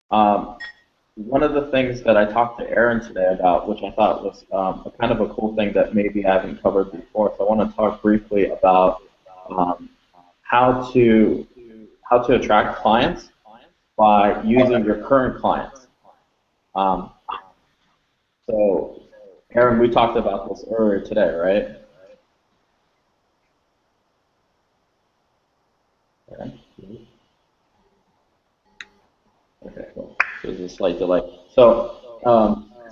One of the things that I talked to Aaron today about, which I thought was a kind of a cool thing that maybe I haven't covered before, so I want to talk briefly about um, how to how to attract clients by using your current clients. Um, so, Aaron, we talked about this earlier today, right? Okay, okay, cool. So there's a slight delay. So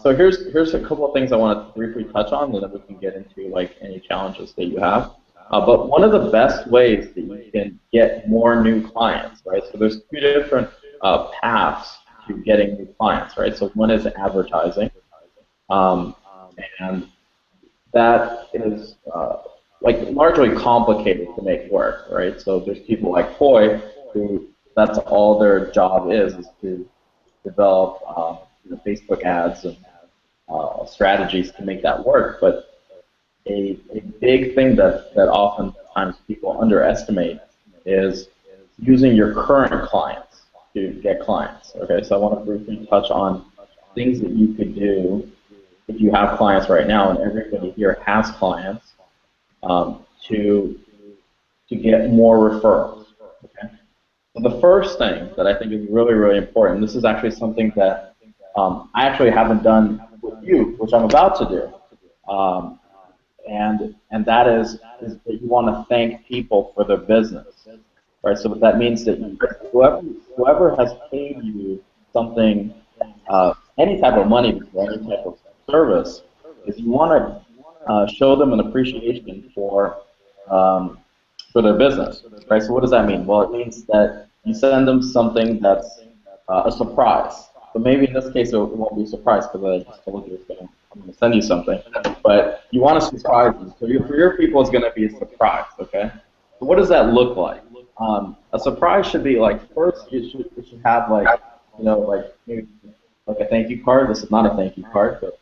here's a couple of things I want to briefly touch on, and then we can get into like any challenges that you have. But one of the best ways that you can get more new clients, right? So there's two different paths to getting new clients, right? So one is advertising, um, and that is like largely complicated to make work, right? So there's people like Foy who that's all their job is to develop Facebook ads and strategies to make that work. But a big thing that oftentimes people underestimate is using your current clients to get clients. Okay, so I want to briefly touch on things that you could do if you have clients right now, and everybody here has clients, to get more referrals. Okay, so the first thing that I think is really, really important, this is actually something that I actually haven't done with you, which I'm about to do. And that is that you want to thank people for their business, right? So that means that whoever has paid you something, any type of money for any type of service, is you want to show them an appreciation for their business, right? So what does that mean? Well, it means that you send them something that's a surprise. So maybe in this case it won't be a surprise because I just told you I'm going to send you something. But you want to surprise them. So for your people, it's going to be a surprise, okay? So what does that look like? A surprise should be like, first it should have like, like maybe like a thank you card. This is not a thank you card, but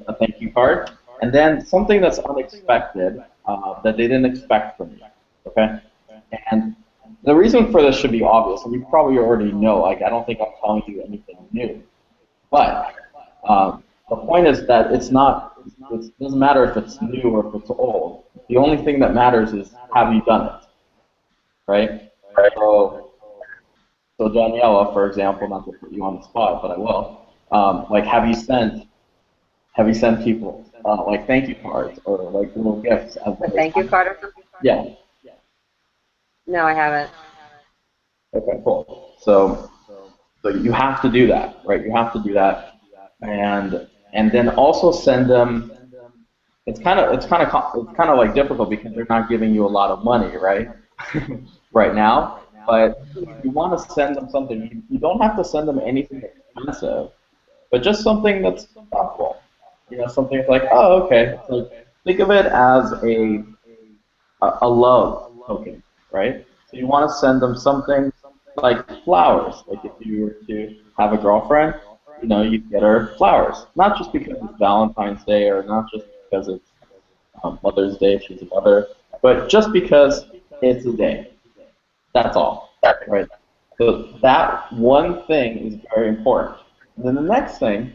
a thank you card. And then something that's unexpected that they didn't expect from you, okay? And the reason for this should be obvious, and you probably already know. Like, I don't think I'm telling you anything new. But the point is that it's not. It doesn't matter if it's new or if it's old. The only thing that matters is have you done it, right? So, so Daniela, for example, not to put you on the spot, but I will. Like, have you sent people like thank you cards or like little gifts as A a thank you card or something? yeah. No, I haven't. Okay, cool. So you have to do that, right? You have to do that, and then also send them. It's kind of like difficult because they're not giving you a lot of money, right? Right now. But if you want to send them something, you don't have to send them anything expensive, but just something that's thoughtful. Something that's like, oh, okay. So think of it as a love token, right? So you want to send them something like flowers. Like if you were to have a girlfriend, you'd get her flowers. Not just because it's Valentine's Day or not just because it's Mother's Day if she's a mother, but just because it's a day. That's all, right? So that one thing is very important. And then the next thing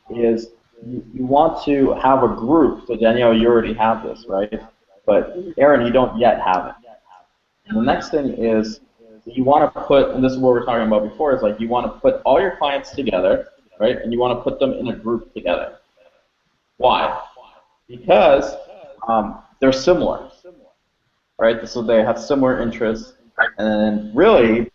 is you want to have a group. So Danielle, you already have this, right? But Aaron, you don't yet have it. And the next thing is you want to put, and this is what we were talking about before, is like you want to put all your clients together, right? And you want to put them in a group together. Why? Because they're similar, right? So they have similar interests, and really,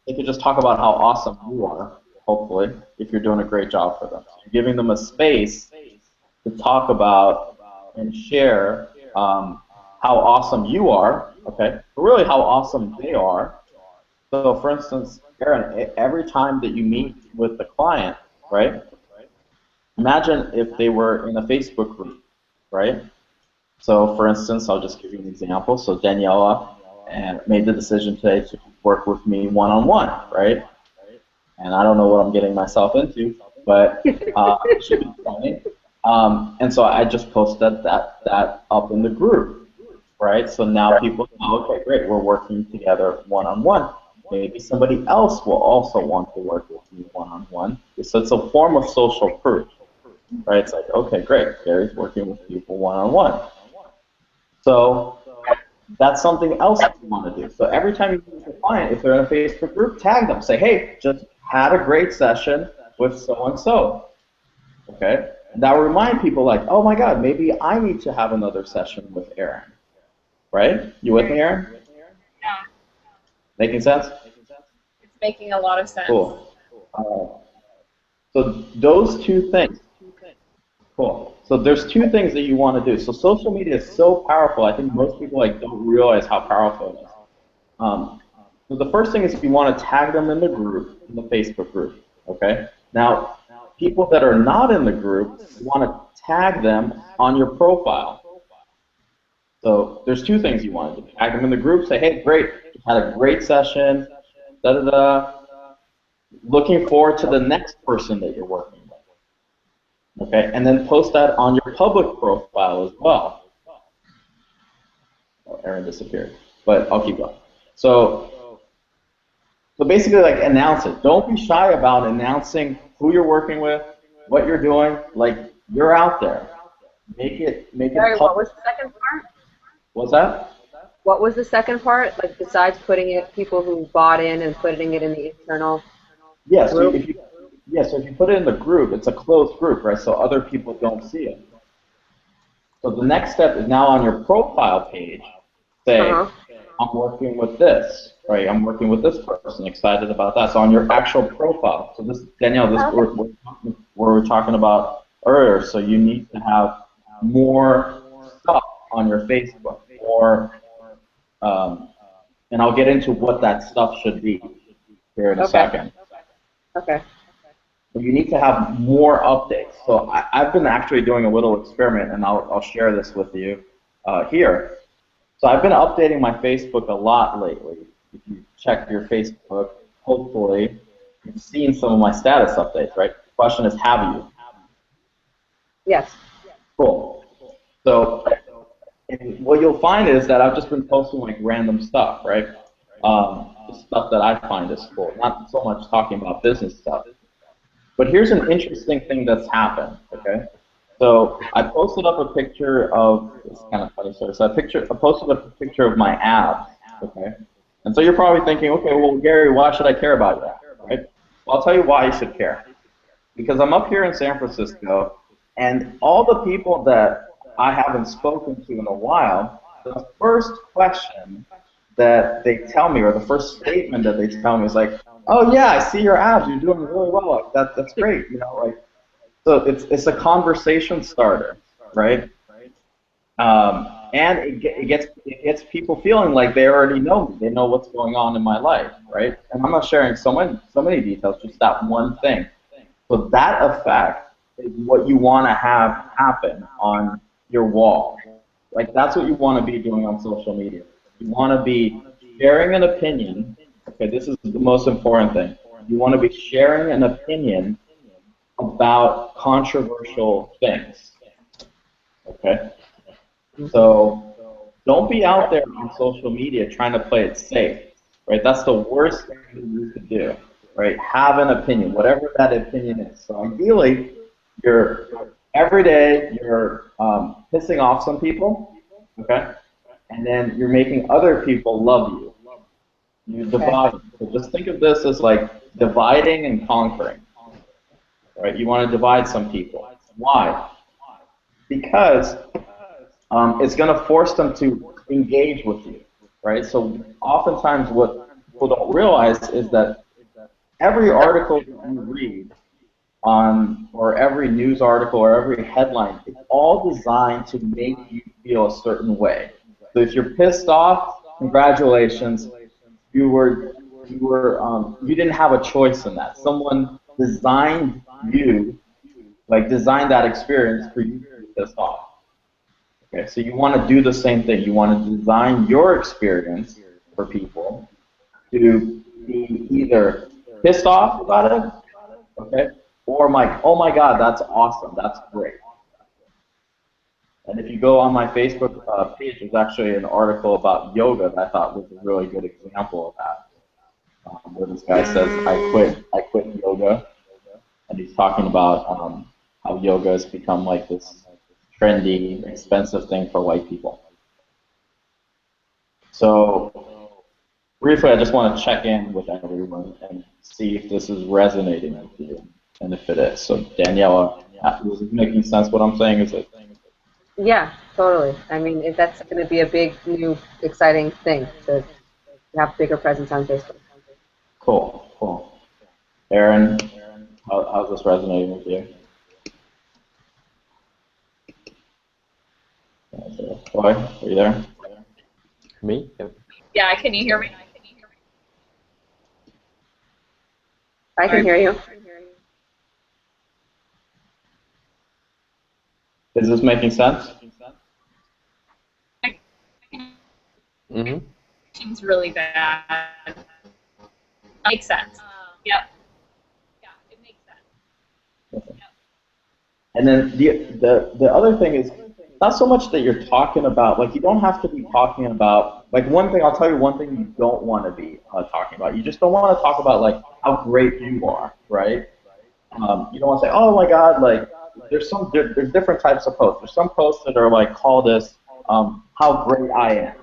they could just talk about how awesome you are, hopefully, if you're doing a great job for them. So you're giving them a space to talk about and share how awesome you are, okay, but really how awesome they are. So, for instance, Aaron, every time that you meet with the client, right, imagine if they were in a Facebook group, right? So, for instance, I'll just give you an example. So, Daniela made the decision today to work with me one-on-one, right? And I don't know what I'm getting myself into, but it should be funny. And so I just posted that up in the group, right? So now people know, okay, great, we're working together one-on-one. Maybe somebody else will also want to work with you one-on-one. So it's a form of social proof, right? It's like, okay, great, Gary's working with people one-on-one. So that's something else you want to do. So every time you meet a client, if they're in a Facebook group, tag them. Say, hey, just had a great session with so-and-so. Okay? And that will remind people like, oh my God, maybe I need to have another session with Aaron. Right? You with me, Aaron? Yeah, Making sense? it's making a lot of sense. Cool. So those two things. Cool. So there's two things that you want to do. So social media is so powerful. I think most people like don't realize how powerful it is. So the first thing is you want to tag them in the group, in the Facebook group. Okay. Now, people that are not in the group, you want to tag them on your profile. So there's two things you want to do. Tag them in the group. Say, hey, great, had a great session. Da da da. Looking forward to the next person that you're working with. Okay, and then post that on your public profile as well. Oh, Aaron disappeared, but I'll keep going. So basically, like, announce it. Don't be shy about announcing who you're working with, what you're doing. Like, you're out there. Make it Sorry, public. what was the second part? What's that? What was the second part? Like, besides putting it, people who bought in and putting it in the internal Yes, group? so if you put it in the group, it's a closed group, right? So other people don't see it. So the next step is now on your profile page, say, I'm working with this, right? I'm working with this person, excited about that. So on your actual profile, so this, Danielle, this we're talking about earlier, so you need to have more stuff on your Facebook, or, and I'll get into what that stuff should be here in a second. Okay. But you need to have more updates. So I've been actually doing a little experiment, and I'll share this with you here. So I've been updating my Facebook a lot lately. If you check your Facebook, hopefully you've seen some of my status updates, right? The question is, have you? Yes. Cool. So what you'll find is that I've just been posting like random stuff, right? Stuff that I find is cool, not so much talking about business stuff. But here's an interesting thing that's happened, okay? So I posted up a picture of, it's kind of funny story, so I posted up a picture of my abs, okay? And so you're probably thinking, okay, well, Gary, why should I care about that, right? Well, I'll tell you why you should care. Because I'm up here in San Francisco, and all the people that I haven't spoken to in a while, the first question that they tell me, or the first statement that they tell me is like, oh yeah, I see your abs, you're doing really well, that's great, you know, like, so it's a conversation starter, right? And it gets people feeling like they already know me, they know what's going on in my life, right? And I'm not sharing so many details, just that one thing. So that effect is what you want to have happen on your wall. Like, that's what you want to be doing on social media. You want to be sharing an opinion. Okay, this is the most important thing. You want to be sharing an opinion about controversial things. Okay? So don't be out there on social media trying to play it safe. Right? That's the worst thing that you could do. Right? Have an opinion, whatever that opinion is. So ideally, every day you're pissing off some people, okay? And then you're making other people love you. You divide. So just think of this as like dividing and conquering. Right? You want to divide some people. Why? Because it's going to force them to engage with you. Right? So oftentimes what people don't realize is that every article that you read or every news article or every headline, it's all designed to make you feel a certain way. So if you're pissed off, congratulations, you didn't have a choice in that. Someone designed that experience for you to be pissed off. Okay, so you want to do the same thing. You want to design your experience for people to be either pissed off about it, okay, or like, oh my God, that's awesome, that's great. And if you go on my Facebook page, there's actually an article about yoga that I thought was a really good example of that, where this guy says, I quit yoga talking about how yoga has become like this trendy, expensive thing for white people. So briefly, I just want to check in with everyone and see if this is resonating with you, and if it is. So Daniela, is it making sense what I'm saying? Is it? Yeah, totally. I mean, if that's going to be a big, new, exciting thing to have bigger presence on Facebook. Cool, cool. Aaron, how's this resonating with you? Boy, are you there? Me? Yeah, can you hear me? I can hear you. Is this making sense? Mm-hmm. It's really bad. Makes sense. Yep. Yeah, it makes sense. And then the other thing is not so much that you're talking about, like you don't have to be talking about, like one thing, I'll tell you one thing you don't want to be talking about. You just don't want to talk about like how great you are, right? You don't want to say, oh my God, like there's different types of posts. There's some posts that are like call this how great I am,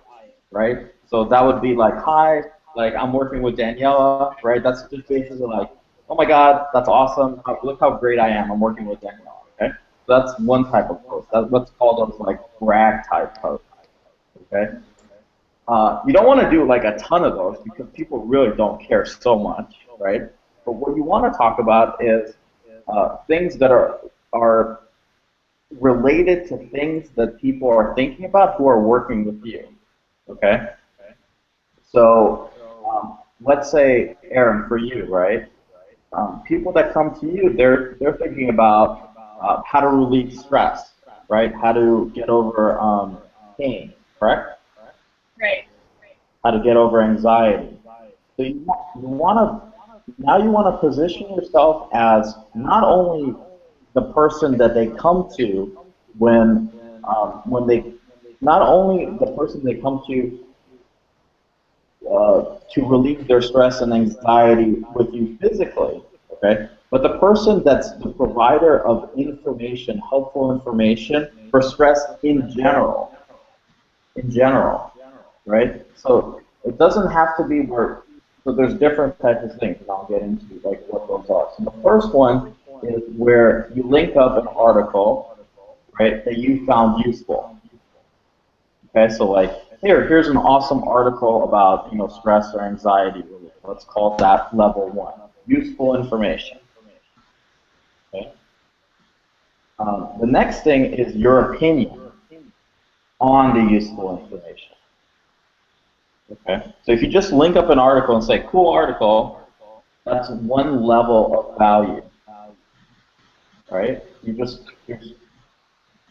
right? So that would be like, hi, like I'm working with Daniela, right? That's just basically like, oh my God, that's awesome. Look how great I am. I'm working with Daniela, okay? So that's one type of post. That's what's called those like brag type posts, okay? You don't want to do like a ton of those because people really don't care so much, right? But what you want to talk about is things that are related to things that people are thinking about who are working with you, okay? So let's say, Aaron, for you, right? People that come to you, they're thinking about how to relieve stress, right? How to get over pain, correct? Right. How to get over anxiety. So you want to position yourself as not only the person that they come to when they not only the person they come to relieve their stress and anxiety with you physically, okay? But the person that's the provider of information, helpful information for stress in general, right? So it doesn't have to be where, so there's different types of things, and I'll get into like what those are. So the first one is where you link up an article, right, that you found useful. Okay, so like, here's an awesome article about, stress or anxiety relief. Let's call that level 1, useful information. Okay. The next thing is your opinion on the useful information. Okay, so if you just link up an article and say, cool article, that's one level of value, right? You're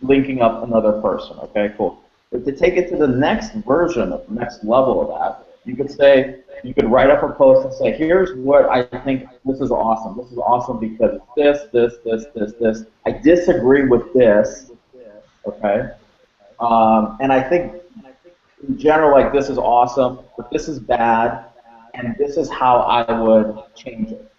linking up another person, okay, cool. But to take it to the next version, of next level of that, you could write up a post and say, here's what I think, this is awesome. This is awesome because this. I disagree with this, okay? And I think in general, like, this is awesome, but this is bad, and this is how I would change it,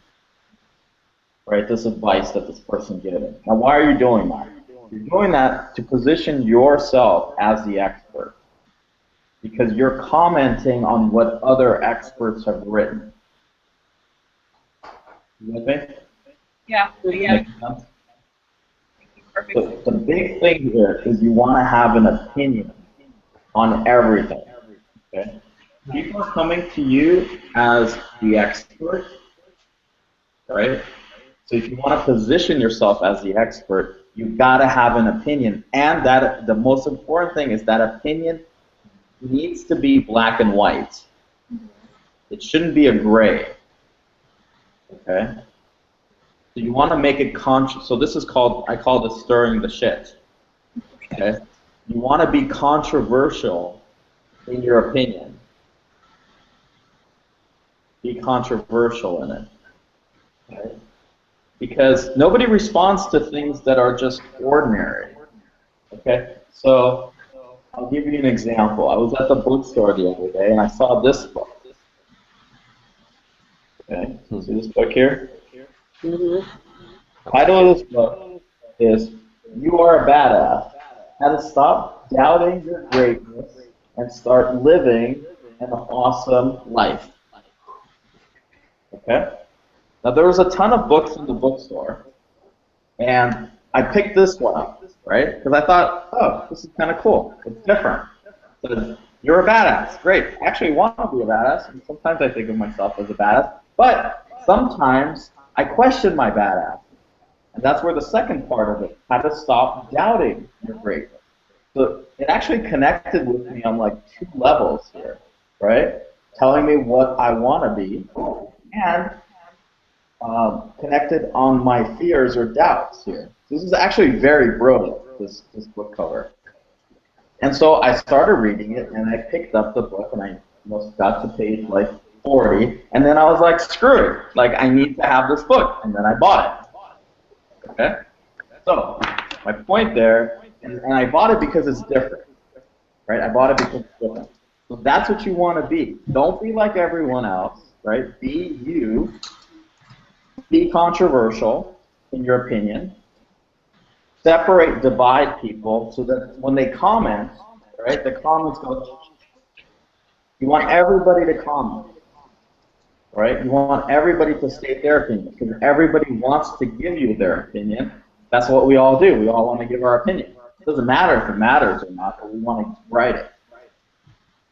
right? This advice that this person giving. Now, why are you doing that? You're doing that to position yourself as the expert, because you're commenting on what other experts have written. You with me? Yeah. Yeah. Perfect. So the big thing here is you want to have an opinion on everything. Okay? People are coming to you as the expert, right? So if you want to position yourself as the expert, you've got to have an opinion, and that the most important thing is that opinion needs to be black and white. It shouldn't be a gray. Okay? So you want to make it conscious. So this is called, I call this stirring the shit. Okay? You want to be controversial in your opinion. Be controversial in it. Okay? Because nobody responds to things that are just ordinary. Okay? So I'll give you an example. I was at the bookstore the other day and I saw this book. Okay? See this book here? Mm-hmm. Title of this book is You Are a Badass: How to Stop Doubting Your Greatness and Start Living an Awesome Life. Okay? Now, there was a ton of books in the bookstore, and I picked this one up, right? Because I thought, oh, this is kind of cool. It's different. It says, you're a badass. Great. I actually want to be a badass, and sometimes I think of myself as a badass, but sometimes I question my badass. And that's where the second part of it, how to stop doubting your greatness. So it actually connected with me on like 2 levels here, right? Telling me what I want to be, and connected on my fears or doubts here. This is actually very brilliant, this book cover. And so I started reading it, and I picked up the book, and I almost got to page like 40, and then I was like, screw it, like I need to have this book, and then I bought it. Okay? So my point there, and I bought it because it's different, right? I bought it because it's different. So that's what you want to be. Don't be like everyone else, right? Be you. Be controversial in your opinion. Separate, divide people so that when they comment, right, the comments go. You want everybody to comment, right? You want everybody to state their opinion because everybody wants to give you their opinion. That's what we all do. We all want to give our opinion. It doesn't matter if it matters or not, but we want to write it.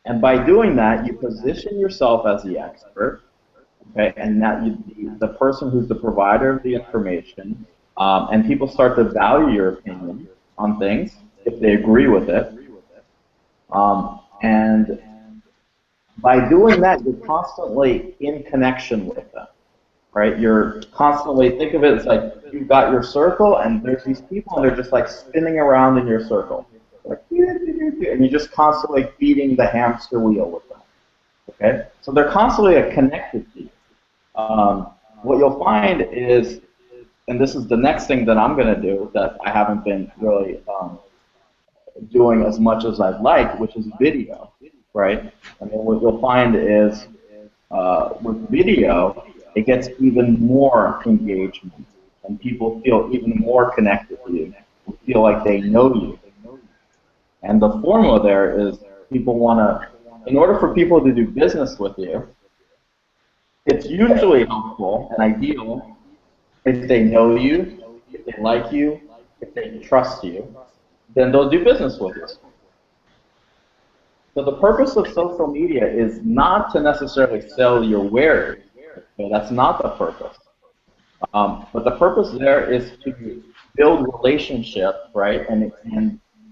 And by doing that, you position yourself as the expert. Okay, and that the person who's the provider of the information, and people start to value your opinion on things if they agree with it. And by doing that, you're constantly in connection with them, right? You're constantly, think of it as like you've got your circle, and there's these people, and they're just like spinning around in your circle, like, and you're just constantly feeding the hamster wheel with them. Okay, so they're constantly connected to you. What you'll find is, and this is the next thing that I'm going to do that I haven't been really doing as much as I'd like, which is video, right? I mean, what you'll find is with video, it gets even more engagement, and people feel even more connected to you, feel like they know you. And the formula there is people want to, in order for people to do business with you, it's usually helpful and ideal if they know you, if they like you, if they trust you, then they'll do business with you. So the purpose of social media is not to necessarily sell your wares. Okay, that's not the purpose. But the purpose there is to build relationship, right, and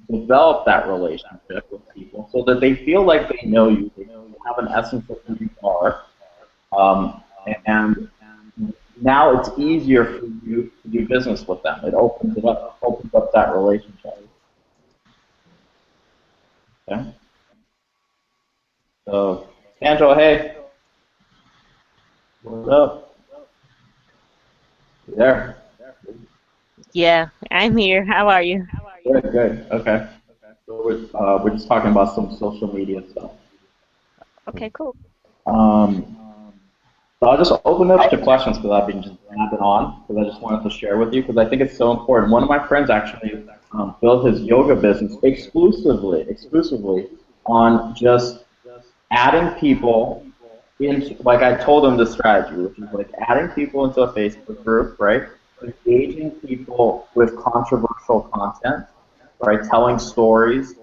develop that relationship with people so that they feel like they know you, they have an essence of who you are. And now it's easier for you to do business with them. It opens up that relationship. Okay. So, Angela, hey, what's up? You there? Yeah, I'm here. How are you? Good, good. Okay. So we're just talking about some social media stuff. Okay, cool. So I'll just open it up to questions because I've been just blabbing on because I just wanted to share with you because I think it's so important. One of my friends actually built his yoga business exclusively on just adding people into, like I told him the strategy, which is like adding people into a Facebook group, right? Engaging people with controversial content, right? Telling stories,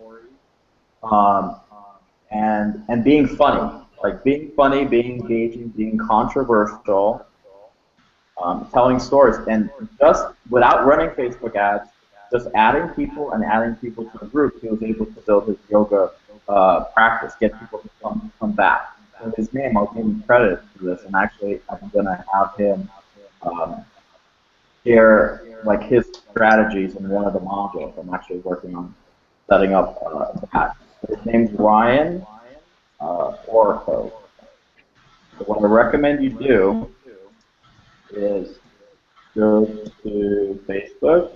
and being funny. Like being funny, being engaging, being controversial, telling stories, and just without running Facebook ads, just adding people to the group, he was able to build his yoga practice, get people to come back. So his name, I'll give him credit for this, and actually I'm gonna have him share like his strategies in one of the modules. I'm actually working on setting up that. His name's Ryan. Oracle. So what I recommend you do is go to Facebook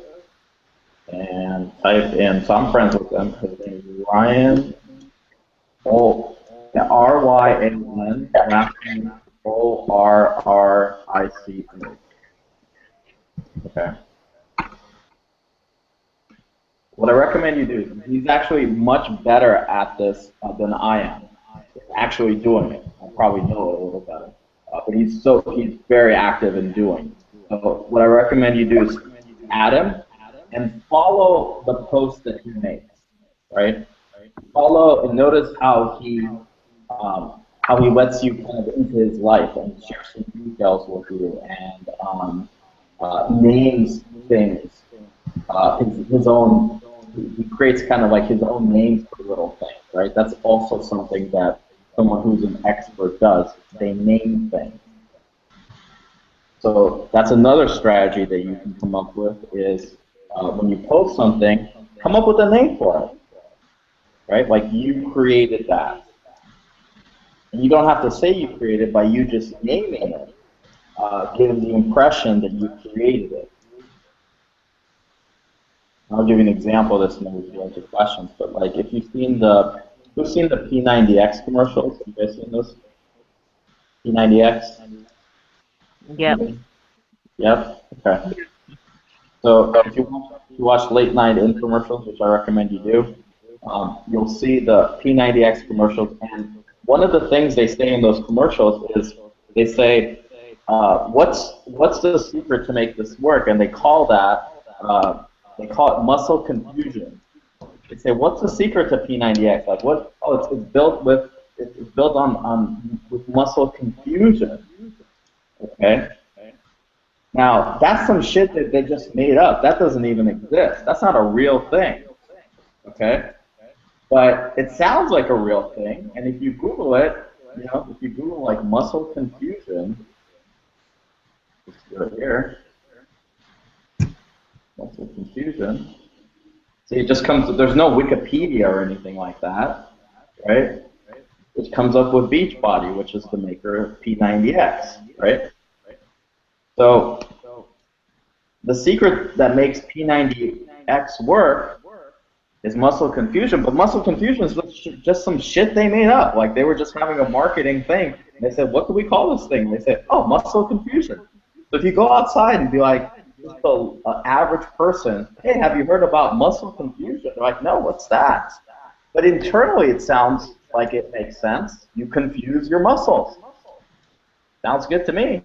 and type in, so I'm friends with him, his name is Ryan, R-Y-A-N, last name O-R-R-I-C-A. Okay. What I recommend you do, he's actually much better at this than I am, actually doing it. I probably know it a little better. But he's very active in doing. So what I recommend you do is add him and follow the post that he makes, right? Follow and notice how he lets you kind of into his life and shares some details with you and names things. His own, he creates kind of like his own names for little things, right? That's also something that someone who's an expert does. They name things. So that's another strategy that you can come up with is when you post something, come up with a name for it, right? Like you created that. And you don't have to say you created it, by you just naming it, gives the impression that you created it. I'll give you an example of this and then we'll go into questions. But like if you've seen who's seen the P90X commercials? Have you guys seen those? P90X? Yep. Yep. Okay. So if you watch late night infomercials, which I recommend you do, you'll see the P90X commercials. And one of the things they say in those commercials is they say, "What's the secret to make this work?" And they call it muscle confusion. They say, "What's the secret to P90X? Like what? Oh, it's built with muscle confusion." Okay. Now, that's some shit that they just made up. That doesn't even exist. That's not a real thing, okay? But it sounds like a real thing, and if you Google it, if you Google like muscle confusion, let's go here, muscle confusion. See, it just comes, there's no Wikipedia or anything like that, right? It comes up with Beachbody, which is the maker of P90X, right? So the secret that makes P90X work is muscle confusion, but muscle confusion is just some shit they made up. Like they were just having a marketing thing. And they said, "What do we call this thing?" They said, "Oh, muscle confusion." So if you go outside and be like, just an average person, "Hey, have you heard about muscle confusion?" They're like, "No, what's that?" But internally, it sounds like it makes sense. You confuse your muscles. Sounds good to me.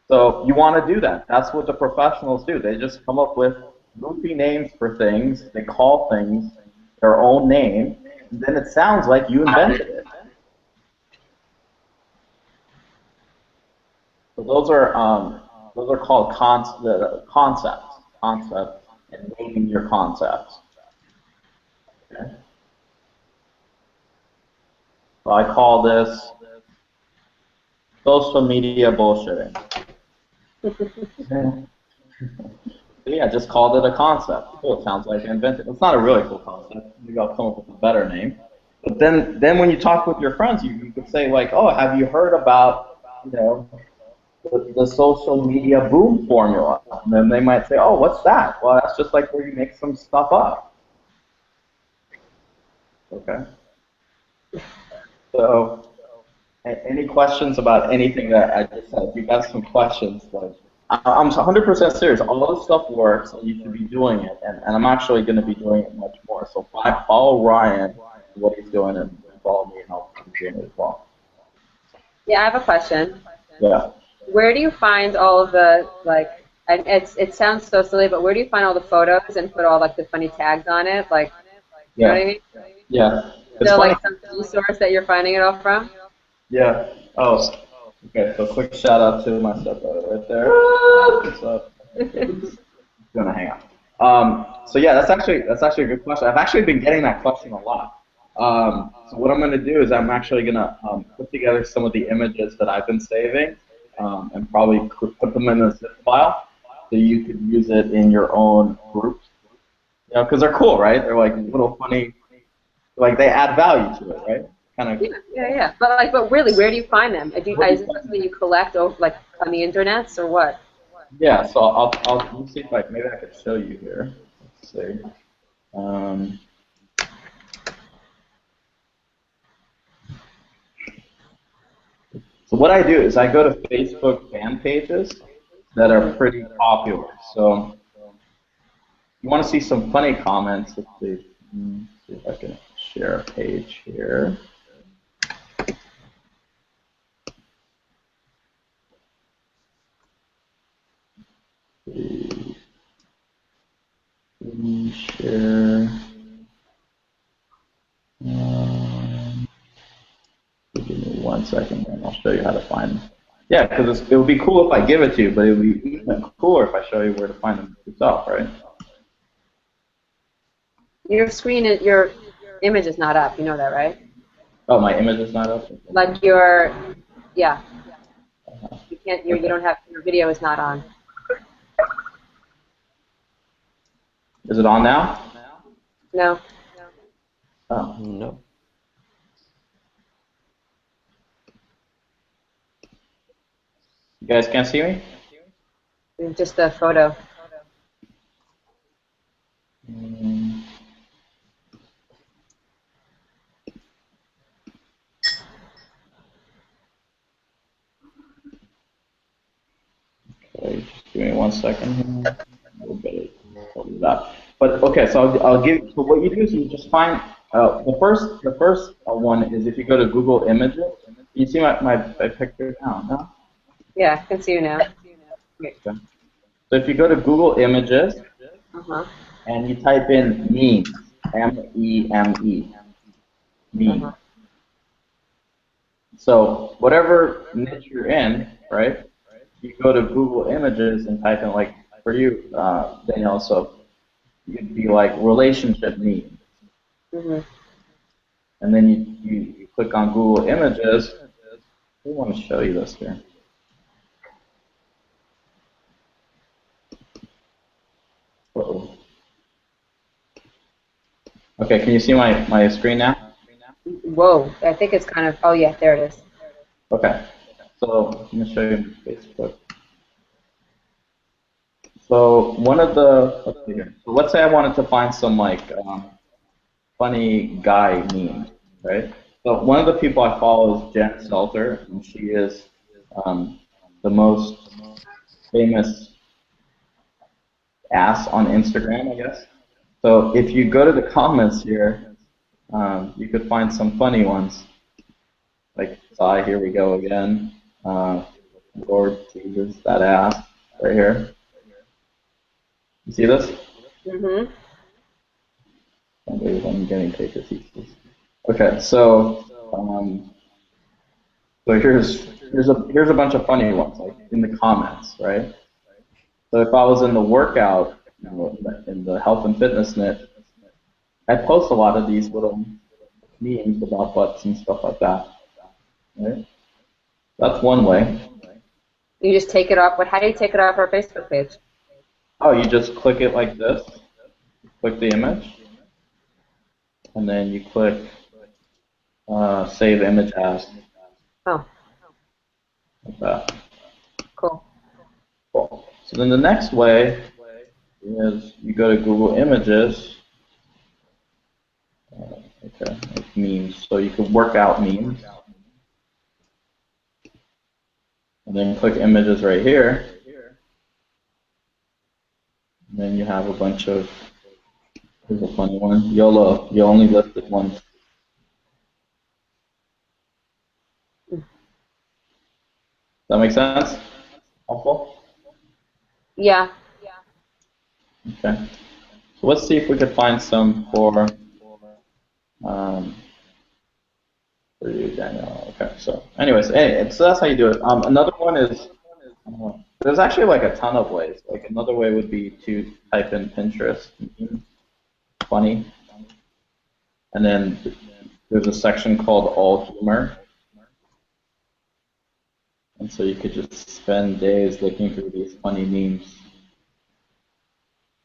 So you want to do that. That's what the professionals do. They just come up with goofy names for things. They call things their own name, and then it sounds like you invented it. So those are called concepts, and naming your concepts. Okay. So I call this social media bullshitting. Yeah, just called it a concept. Cool, it sounds like I invented it. It's not a really cool concept. Maybe I'll come up with a better name. But then when you talk with your friends, you could say like, "Oh, have you heard about the social media boom formula?" And then they might say, "Oh, what's that?" Well, that's just like where you make some stuff up. Okay. So, any questions about anything that I just said? If you have some questions, like, I'm 100% serious. All this stuff works, and you should be doing it. And I'm actually going to be doing it much more. So follow Ryan, what he's doing, and follow me, and I'll keep doing it as well. Yeah, I have a question. Yeah. Where do you find all of the, like, and it sounds so silly, but where do you find all the photos and put all, like, the funny tags on it? Like, you know what I mean? Yeah. So, like, some source that you're finding it all from? Yeah. Oh. Okay, so quick shout out to my stepbrother right there. What's up? He's gonna hang out. So yeah, that's actually a good question. I've actually been getting that question a lot. So what I'm gonna do is I'm actually gonna put together some of the images that I've been saving and probably put them in a zip file so you could use it in your own groups. Because they're cool, right? They're like little funny, like they add value to it, right? Yeah. But really, where do you find them? Is it something you collect, like on the internets, or what? Yeah. So let me see if maybe I could show you here. Let's see. So what I do is I go to Facebook fan pages that are pretty popular. So you want to see some funny comments. Let's see. See if I can share a page here. Share. Give me 1 second, and I'll show you how to find them. Yeah, because it would be cool if I give it to you, but it would be even cooler if I show you where to find them yourself, right? Your screen, your image is not up. You know that, right? Oh, my image is not up? Like your, yeah. You can't. You don't have. Your video is not on. Is it on now? No. Oh. No. You guys can't see me? Just the photo. Okay, just give me 1 second here. We'll get it sorted out. But okay, so I'll give. So what you do is you just find the first one is if you go to Google Images. You see my picture now? No? Yeah, I can see you now. Okay. So if you go to Google Images and you type in memes, M-E-M-E, meme. So whatever niche you're in, right? You go to Google Images and type in, like, for you, Danielle, so you'd be like relationship memes. And then you click on Google Images. I want to show you this here. Uh-oh. Okay, can you see my screen now? Whoa, I think it's kind of. Oh yeah, there it is. Okay, so let me show you Facebook. So one of the, let's see here. So let's say I wanted to find some like funny guy memes, right? So one of the people I follow is Jen Selter, and she is the most famous ass on Instagram, I guess. So if you go to the comments here, you could find some funny ones. Like, here we go again. Lord Jesus, that ass right here. You see this? Mm-hmm. I believe I'm getting paper pieces. Okay, so here's a bunch of funny ones, like in the comments, right? So if I was in the workout, in the health and fitness niche, I post a lot of these little memes about butts and stuff like that. Right? That's one way. You just take it off. How do you take it off our Facebook page? Oh, you just click it like this. Click the image, and then you click Save Image As. Oh. Like that. Cool. Cool. So then the next way is you go to Google Images. Okay, like memes. So you can work out memes. And then click Images right here. And then you have a bunch of, here's a funny one, YOLO, you only live it once. Does that make sense? Helpful? Yeah. Okay. So let's see if we could find some for you, Daniel. Okay, so anyways, so that's how you do it. Another one is, there's actually like a ton of ways. Like another way would be to type in Pinterest, funny, and then there's a section called All Humor. And so you could just spend days looking through these funny memes.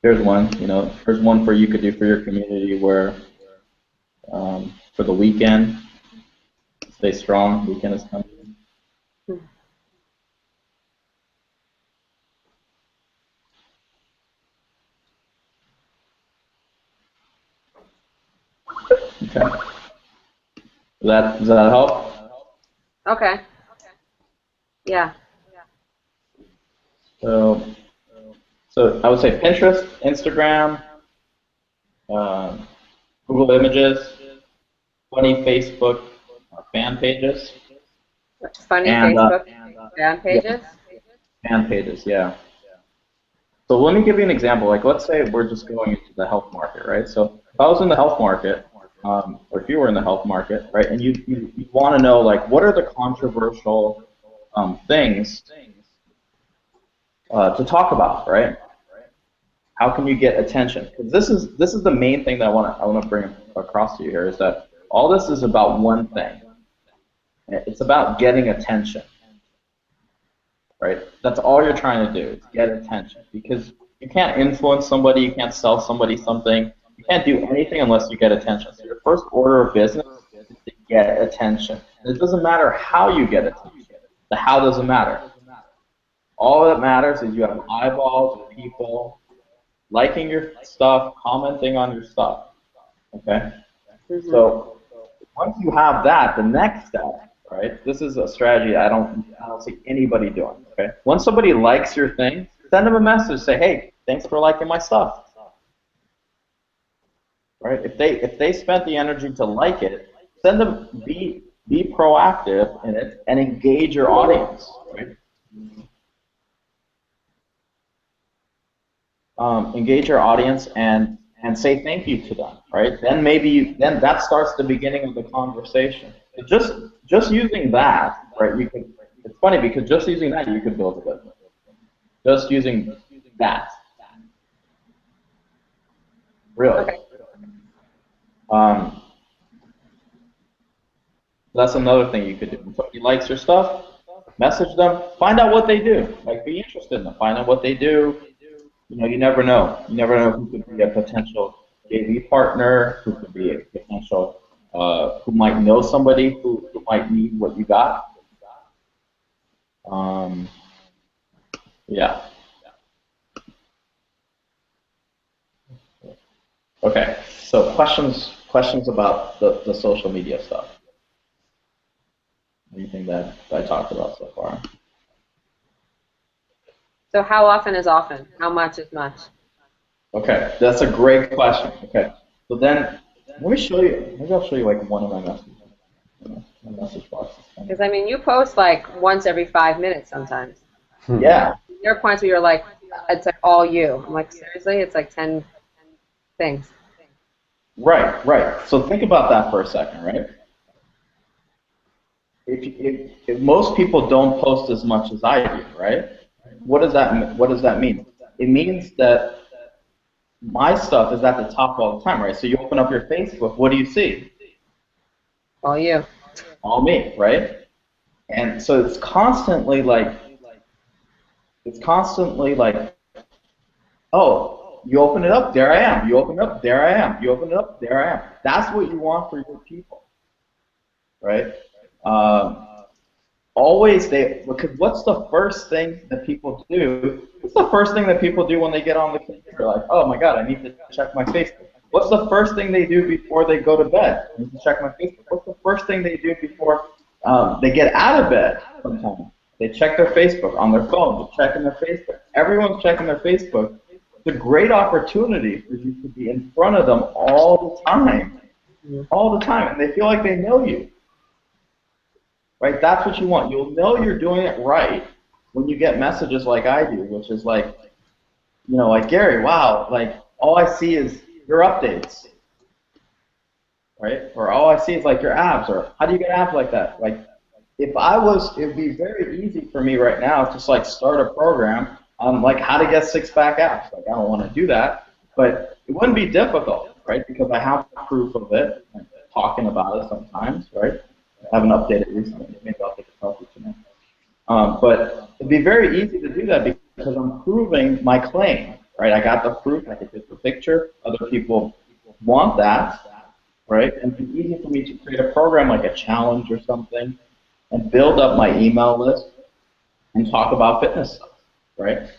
Here's one, here's one for you could do for your community where for the weekend, stay strong, weekend is coming. Okay. Does that help? Okay. Yeah. So, so I would say Pinterest, Instagram, uh, Google Images, funny Facebook fan pages, Funny and Facebook fan yeah, pages. fan pages, yeah. So let me give you an example. Like, let's say we're just going into the health market, right? So if I was in the health market, or if you were in the health market, right, and you want to know, like, what are the controversial things to talk about, right? How can you get attention? Because this is the main thing that I want to bring across to you here is that all this is about one thing. It's about getting attention, right? That's all you're trying to do is get attention because you can't influence somebody, you can't sell somebody something, you can't do anything unless you get attention. So your first order of business is to get attention. And it doesn't matter how you get attention. The how doesn't matter. All that matters is you have eyeballs of people liking your stuff, commenting on your stuff. Okay? So once you have that, the next step, right? This is a strategy I don't see anybody doing. Okay? Once somebody likes your thing, send them a message. Say, hey, thanks for liking my stuff. Right? If they spent the energy to like it, send them be proactive in it and engage your audience. Right? Engage your audience and say thank you to them, right? Then then that starts the beginning of the conversation. Just using that, right? You could. It's funny because just using that you could build a business. Just using that, really. Okay. That's another thing you could do. When somebody likes your stuff, message them, find out what they do. Like, be interested in them, find out what they do. You know, you never know. You never know who could be a potential JV partner, who could be a potential, who might know somebody who might need what you got. Yeah. Okay. So questions about the social media stuff. Anything that I talked about so far? So how often is often? How much is much? Okay, that's a great question. Okay, so then let me show you. Maybe I'll show you like one of my messages. My message box. Because I mean, you post like once every 5 minutes sometimes. Yeah. There are points where you're like, it's like all you. I'm like, seriously? It's like 10 things. Right, right. So think about that for a second, right? If most people don't post as much as I do, right? What does that mean? It means that my stuff is at the top all the time, right? So you open up your Facebook, what do you see? All you. All me, right? And so it's constantly like, oh, you open it up, there I am. You open it up, there I am. You open it up, there I am. That's what you want for your people, right? Because what's the first thing that people do? What's the first thing that people do when they get on the computer? Like, oh my God, I need to check my Facebook. What's the first thing they do before they go to bed? I need to check my Facebook. What's the first thing they do before they get out of bed? Sometimes they check their Facebook on their phone. They're checking their Facebook. Everyone's checking their Facebook. It's a great opportunity for you to be in front of them all the time, and they feel like they know you. Right? That's what you want. You'll know you're doing it right when you get messages like I do, which is like, you know, like, Gary, wow, like all I see is your updates, right? Or all I see is like your abs, or how do you get abs like that? Like, it would be very easy for me right now to just like start a program on like how to get six-pack abs. Like, I don't want to do that, but it wouldn't be difficult, right? Because I have proof of it, and talking about it sometimes, right? I haven't updated recently. Maybe I'll take a selfie tonight. But it'd be very easy to do that because I'm proving my claim, right? I got the proof. I can take the picture. Other people want that, right? And it'd be easy for me to create a program like a challenge or something and build up my email list and talk about fitness stuff, right?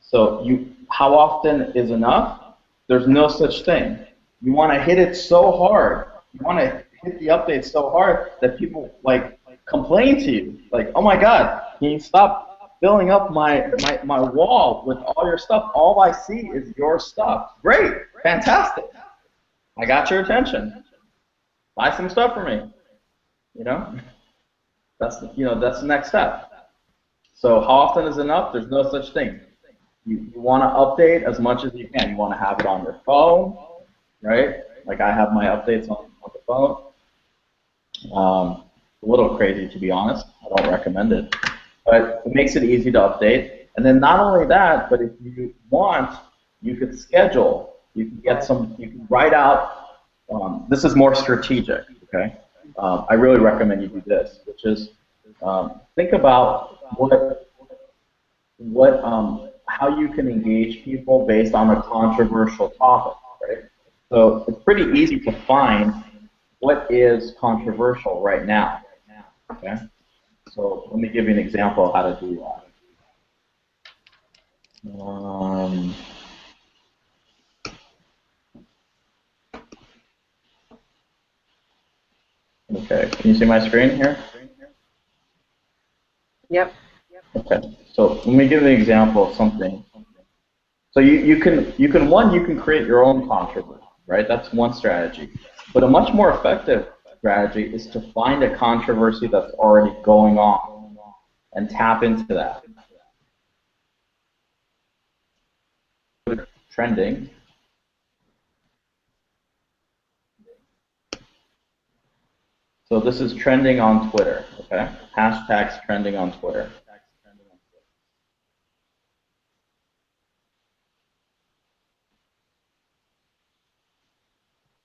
So how often is enough? There's no such thing. You want to hit it so hard. You want to hit the updates so hard that people like complain to you, like, oh my God, can you stop filling up my wall with all your stuff. All I see is your stuff. Great, fantastic. I got your attention. Buy some stuff for me. You know, that's the next step. So how often is enough? There's no such thing. You want to update as much as you can. You want to have it on your phone, right? Like I have my updates on the phone. A little crazy, to be honest. I don't recommend it. But it makes it easy to update. And then not only that, but if you want, you could schedule. You can get some, you can write out, this is more strategic, okay? I really recommend you do this, which is think about how you can engage people based on a controversial topic, right? So it's pretty easy to find what is controversial right now, okay? So let me give you an example of how to do that. Okay, can you see my screen here? Yep. Okay, so let me give you an example of something. So you can create your own controversy, right? That's one strategy. But a much more effective strategy is to find a controversy that's already going on and tap into that. Trending. So this is trending on Twitter, okay? Hashtags trending on Twitter.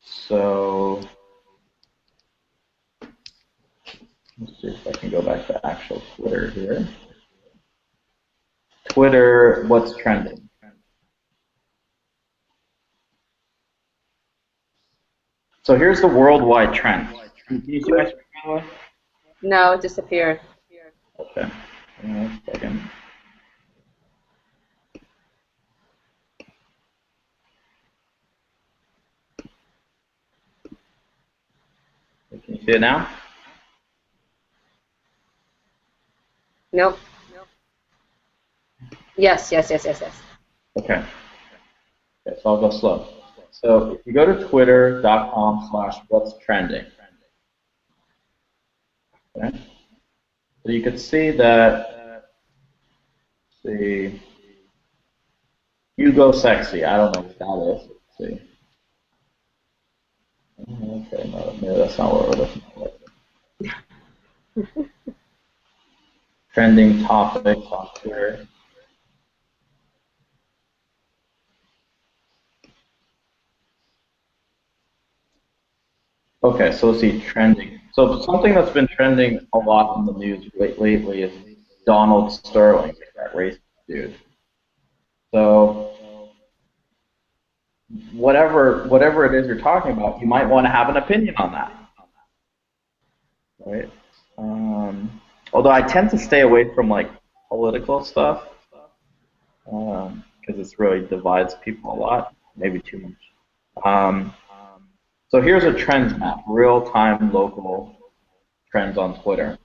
So let's see if I can go back to actual Twitter here. Twitter, what's trending? So here's the worldwide trend. Can you see my screen, by the way? No, it disappeared. Okay. One second. Can you see it now? Nope. Yes. Okay. Okay, so I'll go slow. So if you go to twitter.com/what's trending, okay? So you can see that, see, Hugo Sexy. I don't know what that is. Let's see. Okay, no, maybe that's not what we're looking for. Trending topics on Twitter. Okay, so let's see, trending. So something that's been trending a lot in the news lately is Donald Sterling, that racist dude. So whatever it is you're talking about, you might want to have an opinion on that, right? Although I tend to stay away from like political stuff because it really divides people a lot, maybe too much. So here's a trends map, real-time local trends on Twitter.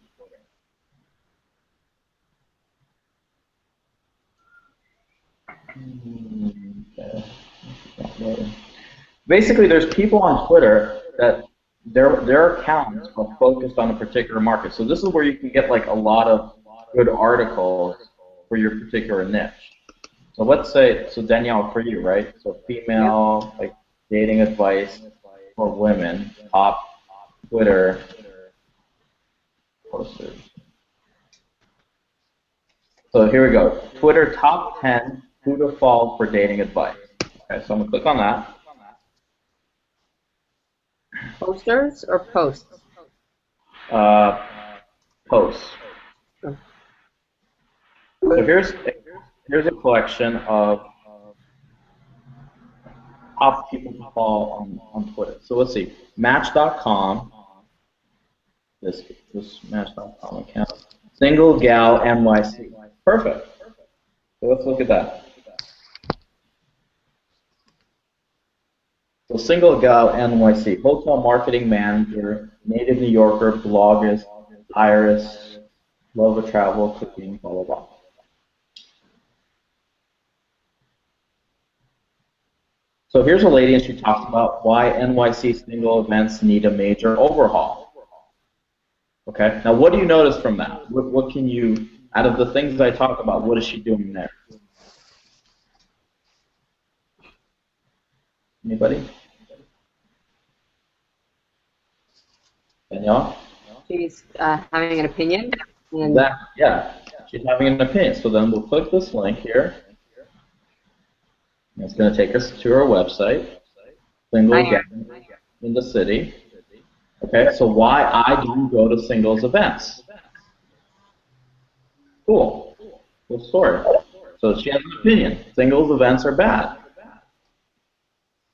Okay. Basically, there's people on Twitter that their accounts are focused on a particular market. So this is where you can get like a lot of good articles for your particular niche. So let's say, so Danielle, for you, right? So female, like dating advice for women, top Twitter posters. So here we go. Twitter top 10 who to follow for dating advice. Okay, so I'm gonna click on that. Posters or posts? Posts. Oh. So here's a collection of top people to follow on Twitter. So let's see, Match.com, this Match.com account, Single Gal NYC. Perfect. So let's look at that. So Single Gal NYC, hotel marketing manager, native New Yorker, bloggers, Iris, love of travel, cooking, blah blah blah. So here's a lady, and she talks about why NYC single events need a major overhaul. Okay, now what do you notice from that? What can you, out of the things I talk about, what is she doing there? Anybody? Danielle? She's having an opinion. And Yeah, she's having an opinion. So then we'll click this link here. And it's going to take us to her website, Singles Gathering in the City. Okay, so why I don't go to singles events. Cool story. So she has an opinion. Singles events are bad.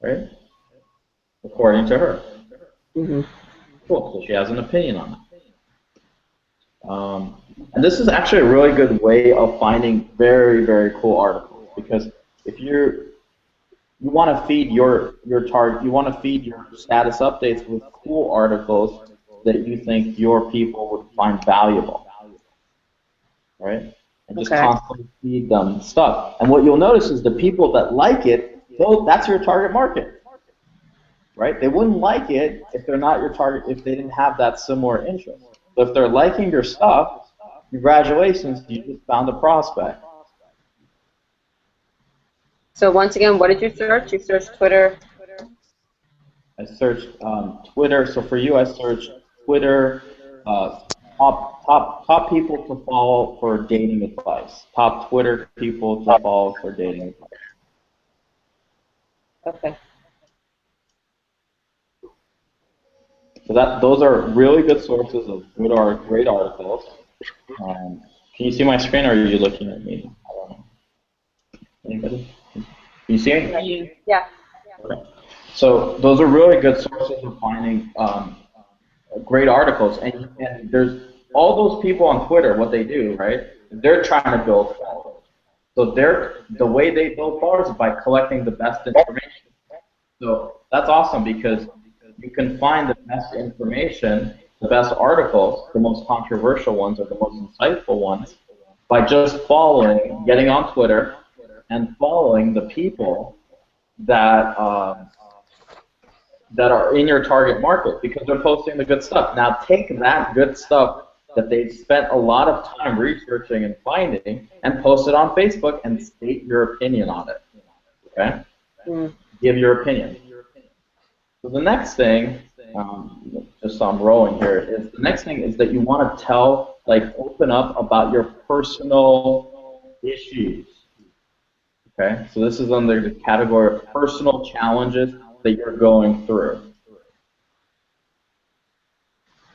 Right? According to her. Mm-hmm. Cool, so she has an opinion on it. And this is actually a really good way of finding very, very cool articles, because if you want to feed your target, you want to feed your status updates with cool articles that you think your people would find valuable, right? And just constantly feed them stuff. And what you'll notice is the people that like it, that's your target market, right? They wouldn't like it if they're not your target, if they didn't have that similar interest. So if they're liking your stuff, congratulations, you just found a prospect. So once again, what did you search? You searched Twitter. I searched Twitter. So for you, I searched Twitter, top people to follow for dating advice. Top Twitter people to follow for dating advice. Okay. So those are really good sources of great articles. Can you see my screen, or are you looking at me? I don't know. Anybody? Can you see it? Yeah. Okay. So those are really good sources of finding great articles, and there's all those people on Twitter. What they do, right? They're trying to build followers. So the way they build followers is by collecting the best information. So that's awesome, because you can find the best information, the best articles, the most controversial ones, or the most insightful ones, by just getting on Twitter, and following the people that are in your target market, because they're posting the good stuff. Now take that good stuff that they've spent a lot of time researching and finding, and post it on Facebook and state your opinion on it. Okay? Give your opinion. So the next thing, just so I'm rolling here, is the next thing is that you want to open up about your personal issues. Okay? So this is under the category of personal challenges that you're going through.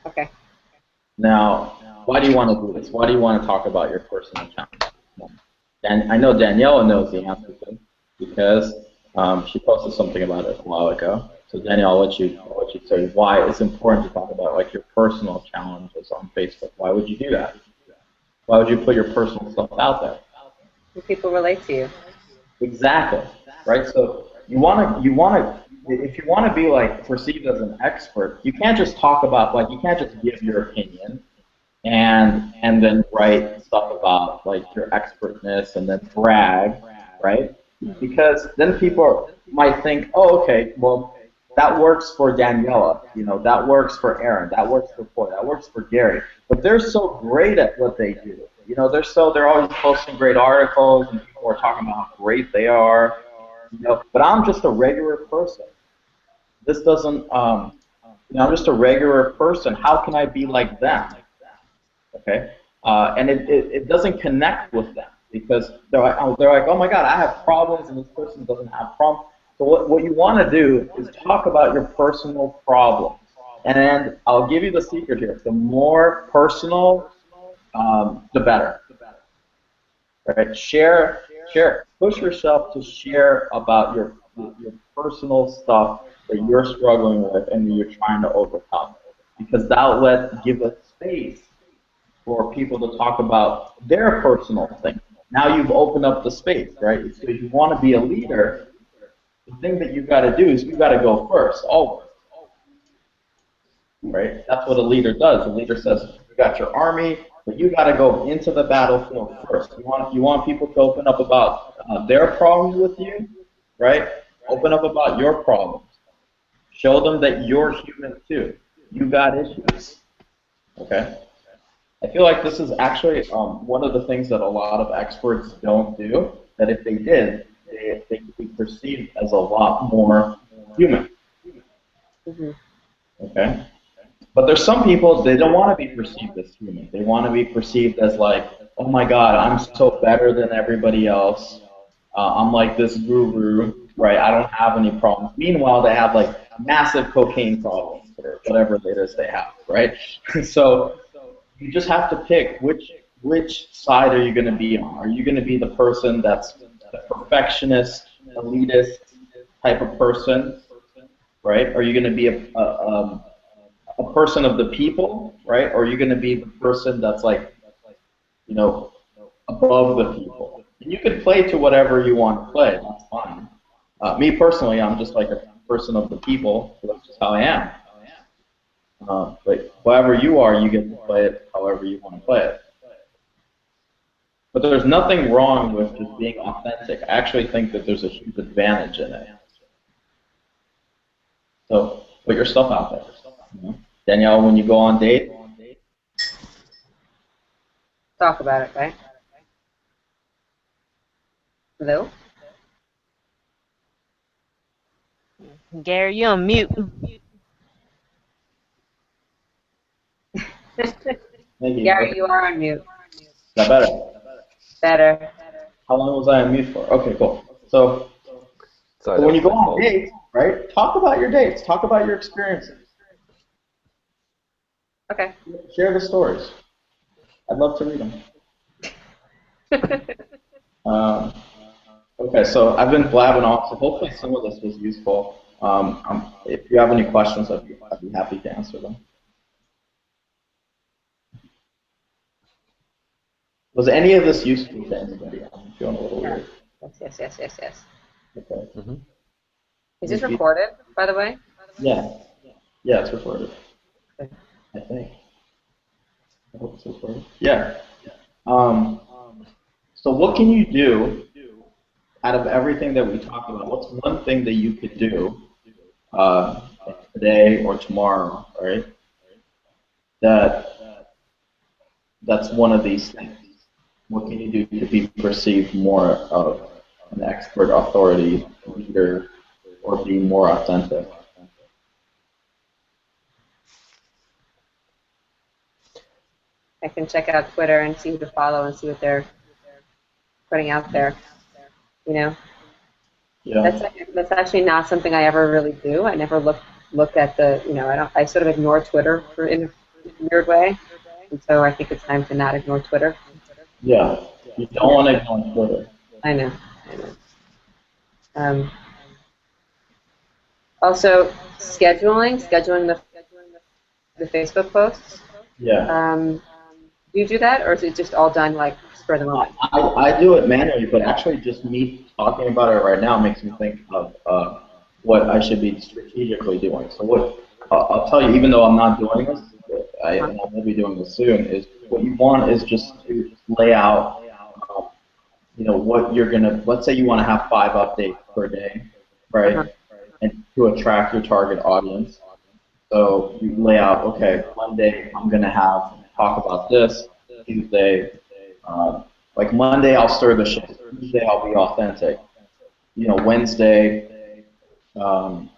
Okay. Now, why do you want to do this? Why do you want to talk about your personal challenges? And I know Daniela knows the answer to this, because she posted something about it a while ago. So Danielle, I'll let you say why it's important to talk about your personal challenges on Facebook. Why would you do that? Why would you put your personal stuff out there? Do people relate to you? Exactly. Right. So if you want to be perceived as an expert, you can't just talk about you can't just give your opinion and then write stuff about your expertness and then brag, right? Because then people might think, oh, okay, well, that works for Daniela, that works for Aaron, that works for Paul, that works for Gary. But they're so great at what they do. They're always posting great articles, and people are talking about how great they are. But I'm just a regular person. This doesn't, I'm just a regular person. How can I be like them? Okay, and it doesn't connect with them, because they're like, oh my God, I have problems, and this person doesn't have problems. So what you want to do is talk about your personal problems. And I'll give you the secret here. The more personal, the better. Right? Push yourself to share about your personal stuff that you're struggling with and that you're trying to overcome. Because that'll give a space for people to talk about their personal thing. Now you've opened up the space, right? So if you want to be a leader, the thing that you've got to do is you've got to go first, always. Right? That's what a leader does. A leader says, you got your army, but you got to go into the battlefield first. You want people to open up about their problems with you, right? Open up about your problems. Show them that you're human too. You got issues. Okay? I feel like this is actually one of the things that a lot of experts don't do, that if they did, they could be perceived as a lot more human. Okay? But there's some people, they don't want to be perceived as human. They want to be perceived as like, oh my God, I'm so better than everybody else. I'm like this guru, right? I don't have any problems. Meanwhile, they have like massive cocaine problems or whatever it is they have, right? So you just have to pick which side are you going to be on. Are you going to be the person that's the perfectionist, elitist type of person, right? Are you going to be a person of the people, right? Or are you going to be the person that's like, you know, above the people? And you can play to whatever you want to play. That's fine. Me personally, I'm just like a person of the people. So that's just how I am. But whoever you are, you get to play it however you want to play it. But there's nothing wrong with just being authentic. I actually think that there's a huge advantage in it. So put your stuff out there. You know? Danielle, when you go on dates, Talk about it, right? Hello? Gary, you on mute. maybe. Gary, you are on mute. Is that better? Better. How long was I on mute for? Okay, cool. So Sorry, when that you go was my on fault. dates, right, talk about your dates. Talk about your experiences. Okay. Share the stories. I'd love to read them. Okay, so I've been blabbing off, so hopefully some of this was useful. If you have any questions, I'd be happy to answer them. Was any of this useful to anybody? I'm feeling a little weird. Yes. Okay. Mm-hmm. Is this recorded, by the way? Yeah. Yeah, it's recorded. Okay. I think. I hope it's recorded. Yeah. So what can you do out of everything that we talked about? What's one thing that you could do today or tomorrow, right? That's one of these things. What can you do to be perceived more of an expert, authority, leader, or be more authentic? I can check out Twitter and see who to follow and see what they're putting out there. You know, Yeah. that's actually not something I ever really do. I never look at the, you know, I sort of ignore Twitter in a weird way, and so I think it's time to not ignore Twitter. Yeah. You don't want to ignore Twitter. I know. Also, scheduling the Facebook posts. Yeah. Do you do that, or is it just all done like spur of the moment? I do it manually, but actually just me talking about it right now makes me think of what I should be strategically doing. So what I'll tell you, even though I'm not doing this, and I will be doing this soon, is what you want is just to lay out, you know, what you're gonna. Let's say you want to have 5 updates per day, right? And to attract your target audience. So you lay out, okay, Monday I'm gonna talk about this. Tuesday, like Monday I'll stir the shit. Tuesday I'll be authentic. You know, Wednesday I'll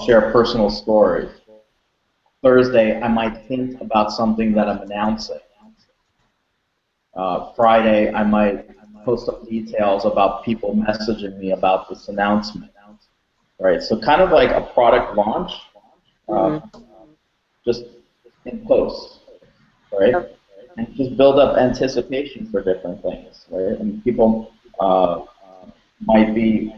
share a personal story. Thursday I might hint about something that I'm announcing. Friday I might post some details about people messaging me about this announcement. Right, so kind of like a product launch, just in post, right? And just build up anticipation for different things, right? And people might be,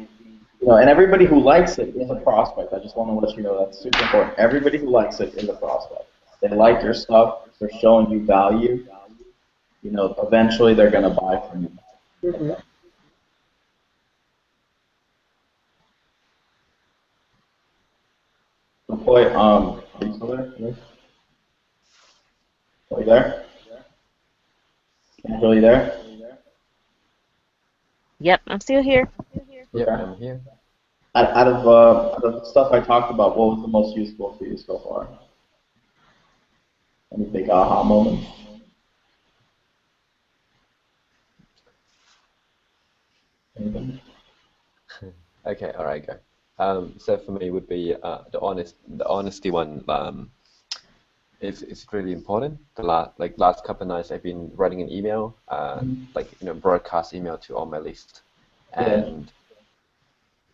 you know, and everybody who likes it is a prospect. I just want to let you know that's super important. Everybody who likes it is a prospect. They like your stuff. They're showing you value. You know, eventually they're going to buy from you. Mm-hmm. Boy, are you still there? Are you there? Angela, you there? Yep, I'm still here. Yeah, Okay. I'm here. out of the stuff I talked about, what was the most useful for you so far? Any big aha moments? Anything? Okay, all right, go. So for me, would be the honesty one. It's really important. Last couple of nights, I've been writing an email, broadcast email to all my list, Yeah. and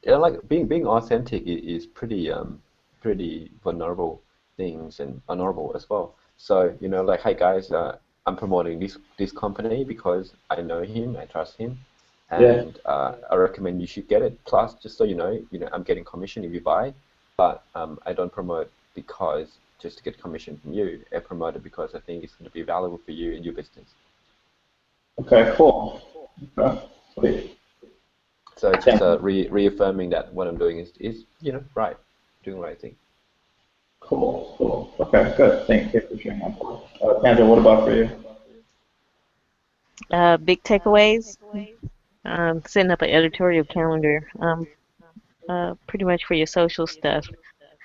like being authentic is pretty vulnerable things and honorable as well. So like, hi guys, I'm promoting this company because I know him, I trust him, Yeah. and I recommend you should get it. Plus, just so I'm getting commission if you buy, but I don't promote because just to get commission from you. I promote it because I think it's going to be valuable for you and your business. Okay, cool. Okay. Sweet. So just reaffirming that what I'm doing is right, doing the right thing. Cool, cool. Okay, good. Thank you for sharing that. Tanja, what about for you? Big takeaways. Setting up an editorial calendar. Pretty much for your social stuff.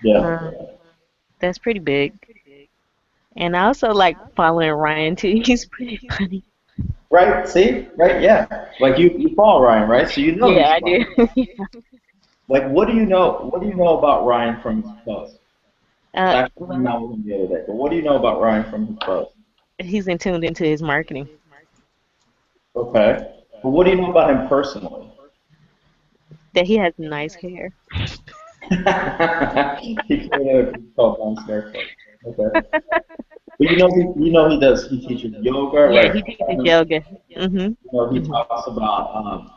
Yeah. Uh, that's pretty big. And I also like following Ryan too. He's pretty funny. Right, see? Right, yeah. Like you follow Ryan, right? So you know Yeah, he's I do. fun. Like what do you know about Ryan from his post? Uh, Actually hanging well, out with him the other day, but what do you know about Ryan from his post? he's in tuned into his marketing. Okay. But what do you know about him personally? That he has nice hair. He created a group called Downstairs Club. Okay. But he teaches yoga, Yeah, right? he teaches yoga. Mhm. He Mhm. talks about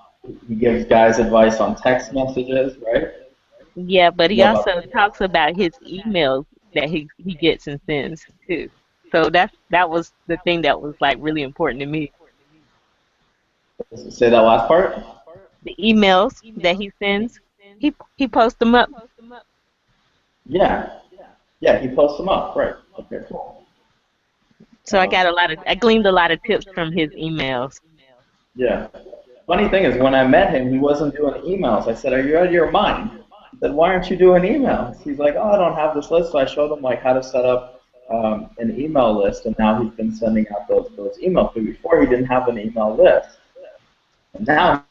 he gives guys advice on text messages, right? Yeah, but You he know about also talks about his emails that he gets and sends too. So that was the thing that was like really important to me. say that last part? The emails that he sends, he posts them up. Yeah. Yeah, he posts them up, right. Okay, cool. So Um, I gleaned a lot of tips from his emails. yeah. Funny thing is, when I met him, he wasn't doing emails. I said, "Are you out of your mind?" He said, "Why aren't you doing emails?" He's like, "Oh, I don't have this list." So I showed him like how to set up an email list, and now he's been sending out those emails. But before, he didn't have an email list, and now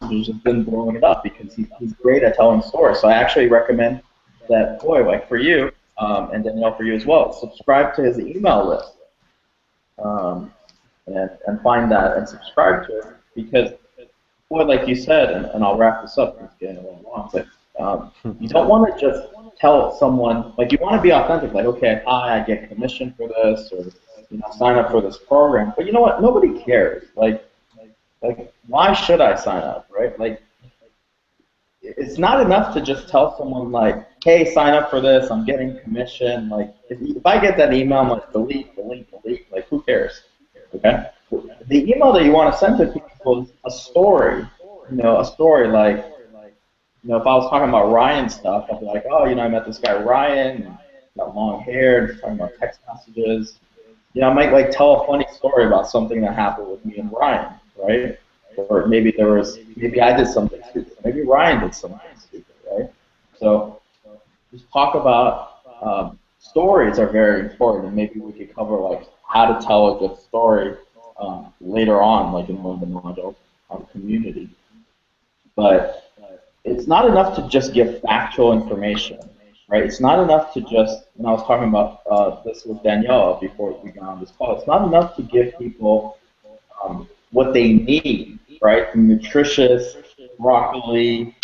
he's just been blowing it up because he's great at telling stories. So I actually recommend that, boy, like for you, and Danielle for you as well, subscribe to his email list. And find that and subscribe to it because, boy, like you said, and I'll wrap this up, it's getting a little long, but you don't want to just tell someone, like you want to be authentic, like, okay, hi, I get commission for this, or sign up for this program, but you know what, nobody cares, like why should I sign up, right? Like, it's not enough to just tell someone like, hey, sign up for this, I'm getting commission. Like, if I get that email, I'm like, delete, delete, delete. Like, who cares? Okay? The email that you want to send to people is a story. A story like, if I was talking about Ryan stuff, I'd be like, oh, I met this guy Ryan, and he's got long hair, and he's talking about text messages. I might like tell a funny story about something that happened with me and Ryan, right? Or maybe I did something stupid. Maybe Ryan did something stupid, right? So just talk about stories are very important, and maybe we could cover like how to tell a good story later on, like in one of the modules on community. But it's not enough to just give factual information, right? It's not enough to just, and I was talking about this with Danielle before we got on this call, it's not enough to give people what they need, right? The nutritious broccoli,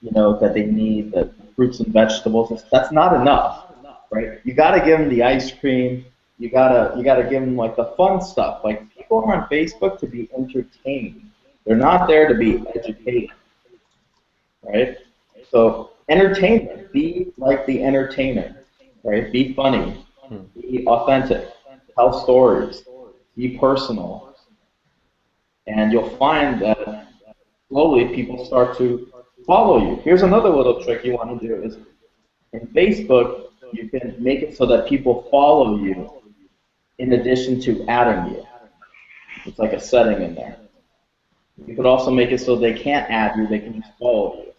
that they need, the fruits and vegetables. That's not enough, right? You got to give them the ice cream. You gotta give them like the fun stuff. Like people are on Facebook to be entertained. They're not there to be educated, right? So entertainment, be like the entertainer, right? Be funny, be authentic, tell stories, be personal, and you'll find that slowly people start to follow you. Here's another little trick you want to do is in Facebook, you can make it so that people follow you in addition to adding you. It's like a setting in there. You could also make it so they can't add you, they can just follow you.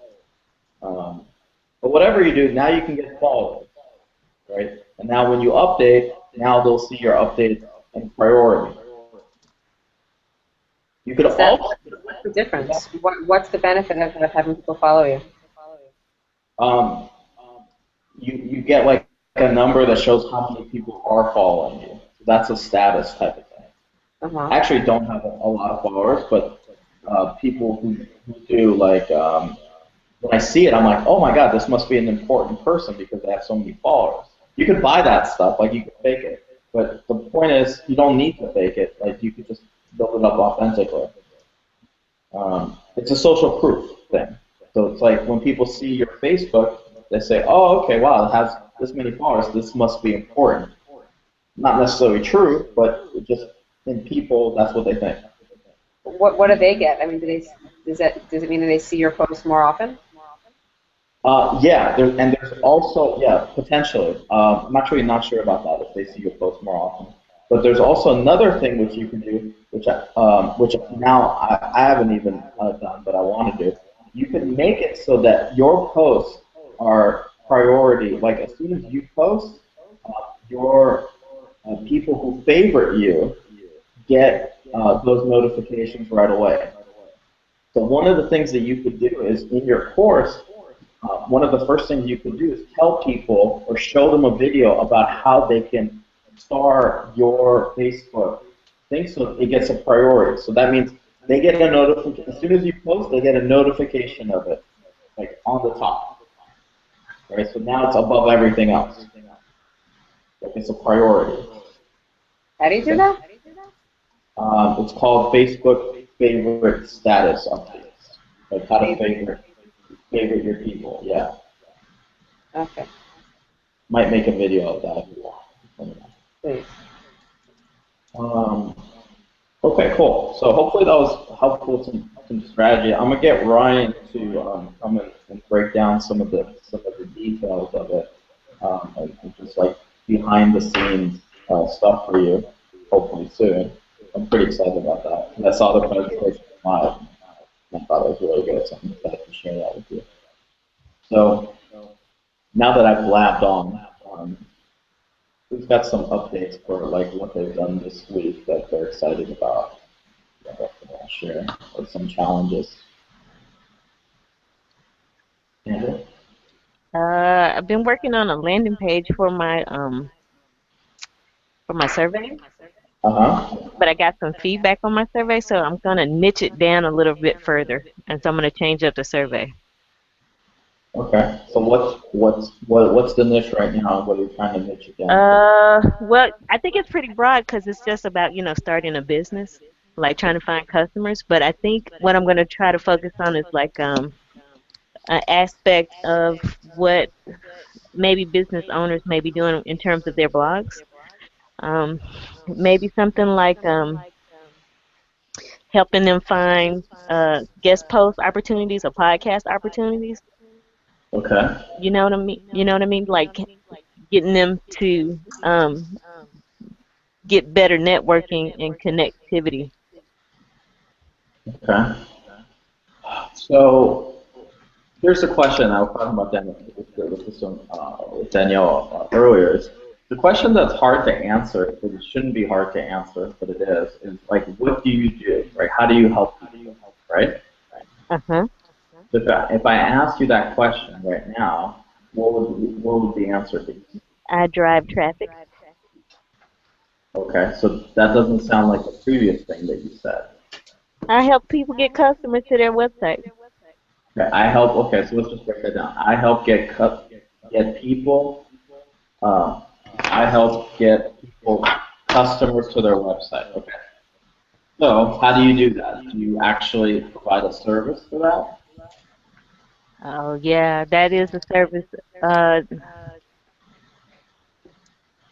But whatever you do, now you can get followers, right? And now when you update, now they'll see your updates in priority. You could also What's the difference? What's the benefit of having people follow you? um, you get like a number that shows how many people are following you. So that's a status type of thing. I actually don't have a lot of followers, but people who do, like, when I see it, I'm like, oh my god, this must be an important person because they have so many followers. You could buy that stuff, like you could fake it, but the point is you don't need to fake it. Like you could just build it up authentically. It's a social proof thing. So it's like when people see your Facebook, they say, oh, okay, wow, it has this many followers. This must be important. Not necessarily true, but it just in people, that's what they think. What do they get? I mean, does it mean that they see your posts more often? Yeah, there's also, yeah, potentially. I'm actually not sure about that if they see your posts more often. But there's also another thing which you can do, which now I haven't even done, but I want to do. You can make it so that your posts are priority. Like as soon as you post, your people who favorite you get those notifications right away. So one of the things that you could do is in your course, one of the first things you can do is tell people or show them a video about how they can star your Facebook thing so it gets a priority. So that means they get a notification. As soon as you post, they get a notification of it, like on the top. Right? So now it's above everything else. Like it's a priority. How do you do that? It's called Facebook favorite status updates. Like how to favorite your people. Yeah. Okay. Might make a video of that if you want. Please. Okay, cool. So hopefully that was helpful, some strategy. I'm gonna get Ryan to come and break down some of the details of it, and just like behind the scenes stuff for you, hopefully soon. I'm pretty excited about that. And I saw the presentation live, and I thought it was really good, so I'm excited to share that with you. So now that I've blabbed on, we've got some updates for like what they've done this week that they're excited about. I'll share or some challenges. Andrew? I've been working on a landing page for my survey, but I got some feedback on my survey, so I'm gonna niche it down a little bit further, and so I'm gonna change up the survey. Okay. So what's the niche right now? What are you trying to niche it down Well, I think it's pretty broad because it's just about, starting a business, like trying to find customers. But I think what I'm going to try to focus on is like an aspect of what maybe business owners may be doing in terms of their blogs. Maybe something like helping them find guest post opportunities or podcast opportunities. Okay. You know what I mean? You know what I mean? Like getting them to get better networking and connectivity. Okay. So here's the question. I was talking about with Danielle earlier. Is the question that's hard to answer, but it shouldn't be hard to answer, but it is like, what do you do, right? How do you help people, right? Uh-huh. So if I ask you that question right now, what would the answer be? I drive traffic. Okay, so that doesn't sound like the previous thing that you said. I help people get customers to their website. Okay, okay, so let's just break that down. I help get people, I help get people customers to their website. Okay. So how do you do that? Do you actually provide a service for that? Oh yeah, that is a service.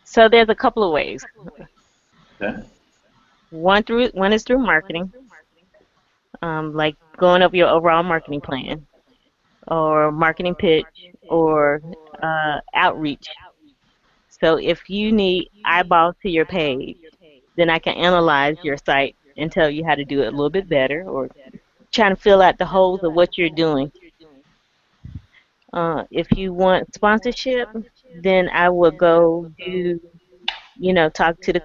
So there's a couple of ways. Okay. One is through marketing, like going over your overall marketing plan, or marketing pitch, or outreach. So if you need eyeballs to your page, then I can analyze your site and tell you how to do it a little bit better, or trying to fill out the holes of what you're doing. If you want sponsorship, then I would go do, talk to the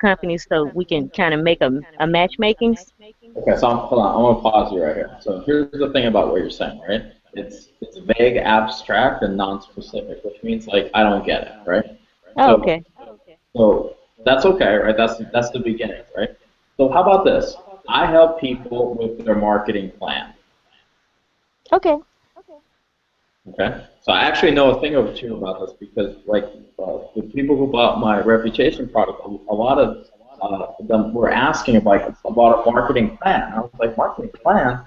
company so we can kind of make a matchmakings. Okay, so hold on, I'm gonna pause you right here. So here's the thing about what you're saying, right? It's vague, abstract, and non-specific, which means like I don't get it, right? Oh, So okay. so that's okay, right? That's the beginning, right? So how about this? I help people with their marketing plan. Okay. Okay, so I actually know a thing or two about this because, like, the people who bought my reputation product, a lot of them were asking about a marketing plan. I was like, marketing plan,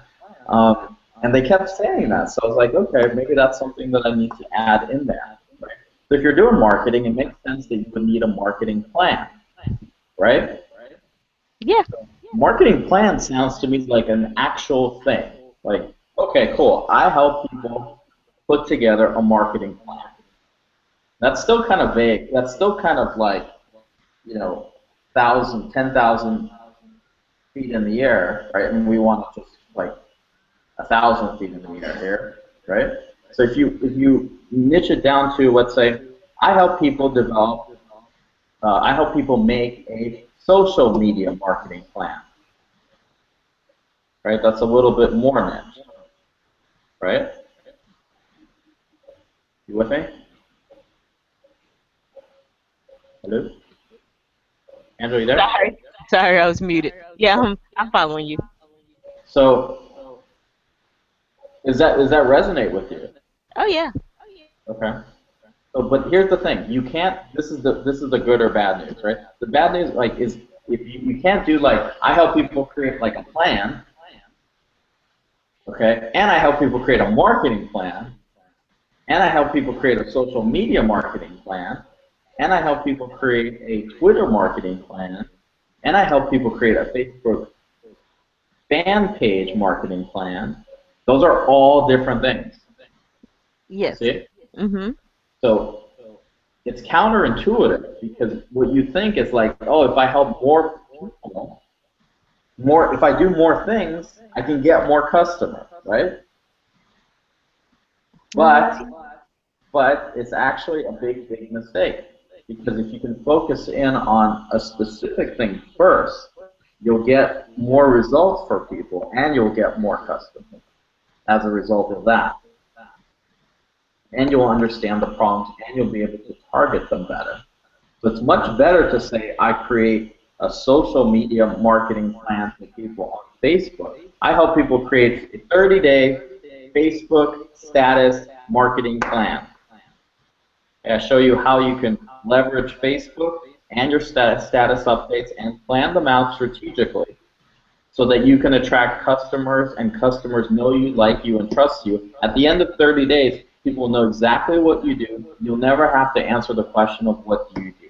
and they kept saying that. So I was like, okay, maybe that's something that I need to add in there. Right? So if you're doing marketing, it makes sense that you would need a marketing plan, right? Yeah. Marketing plan sounds to me like an actual thing. Like, okay, cool. I help people put together a marketing plan. That's still kind of vague. That's still kind of like, 10,000 feet in the air, right? And we want to just like 1,000 feet in the air here, right? So if you niche it down to, let's say, I help people I help people make a social media marketing plan, right? That's a little bit more niche, right? You with me? Hello? Andrew, you there? Sorry, I was muted. Yeah, I'm following you. So, does that resonate with you? Oh yeah. Okay. So, but here's the thing: you can't. This is the good or bad news, right? The bad news, like, is if you can't do like I help people create like a plan, okay, and I help people create a marketing plan, and I help people create a social media marketing plan, and I help people create a Twitter marketing plan, and I help people create a Facebook fan page marketing plan. Those are all different things. Yes. See? Mhm. So it's counterintuitive because what you think is like, oh, if I help more people, if I do more things, I can get more customers, right? But it's actually a big mistake because if you can focus in on a specific thing first, you'll get more results for people and you'll get more customers as a result of that. And you'll understand the problems and you'll be able to target them better. So it's much better to say I create a social media marketing plan for people on Facebook. I help people create a 30-day Facebook status marketing plan. I show you how you can leverage Facebook and your status updates and plan them out strategically so that you can attract customers and customers know you, like you, and trust you. At the end of 30 days, people will know exactly what you do. You'll never have to answer the question of what do you do.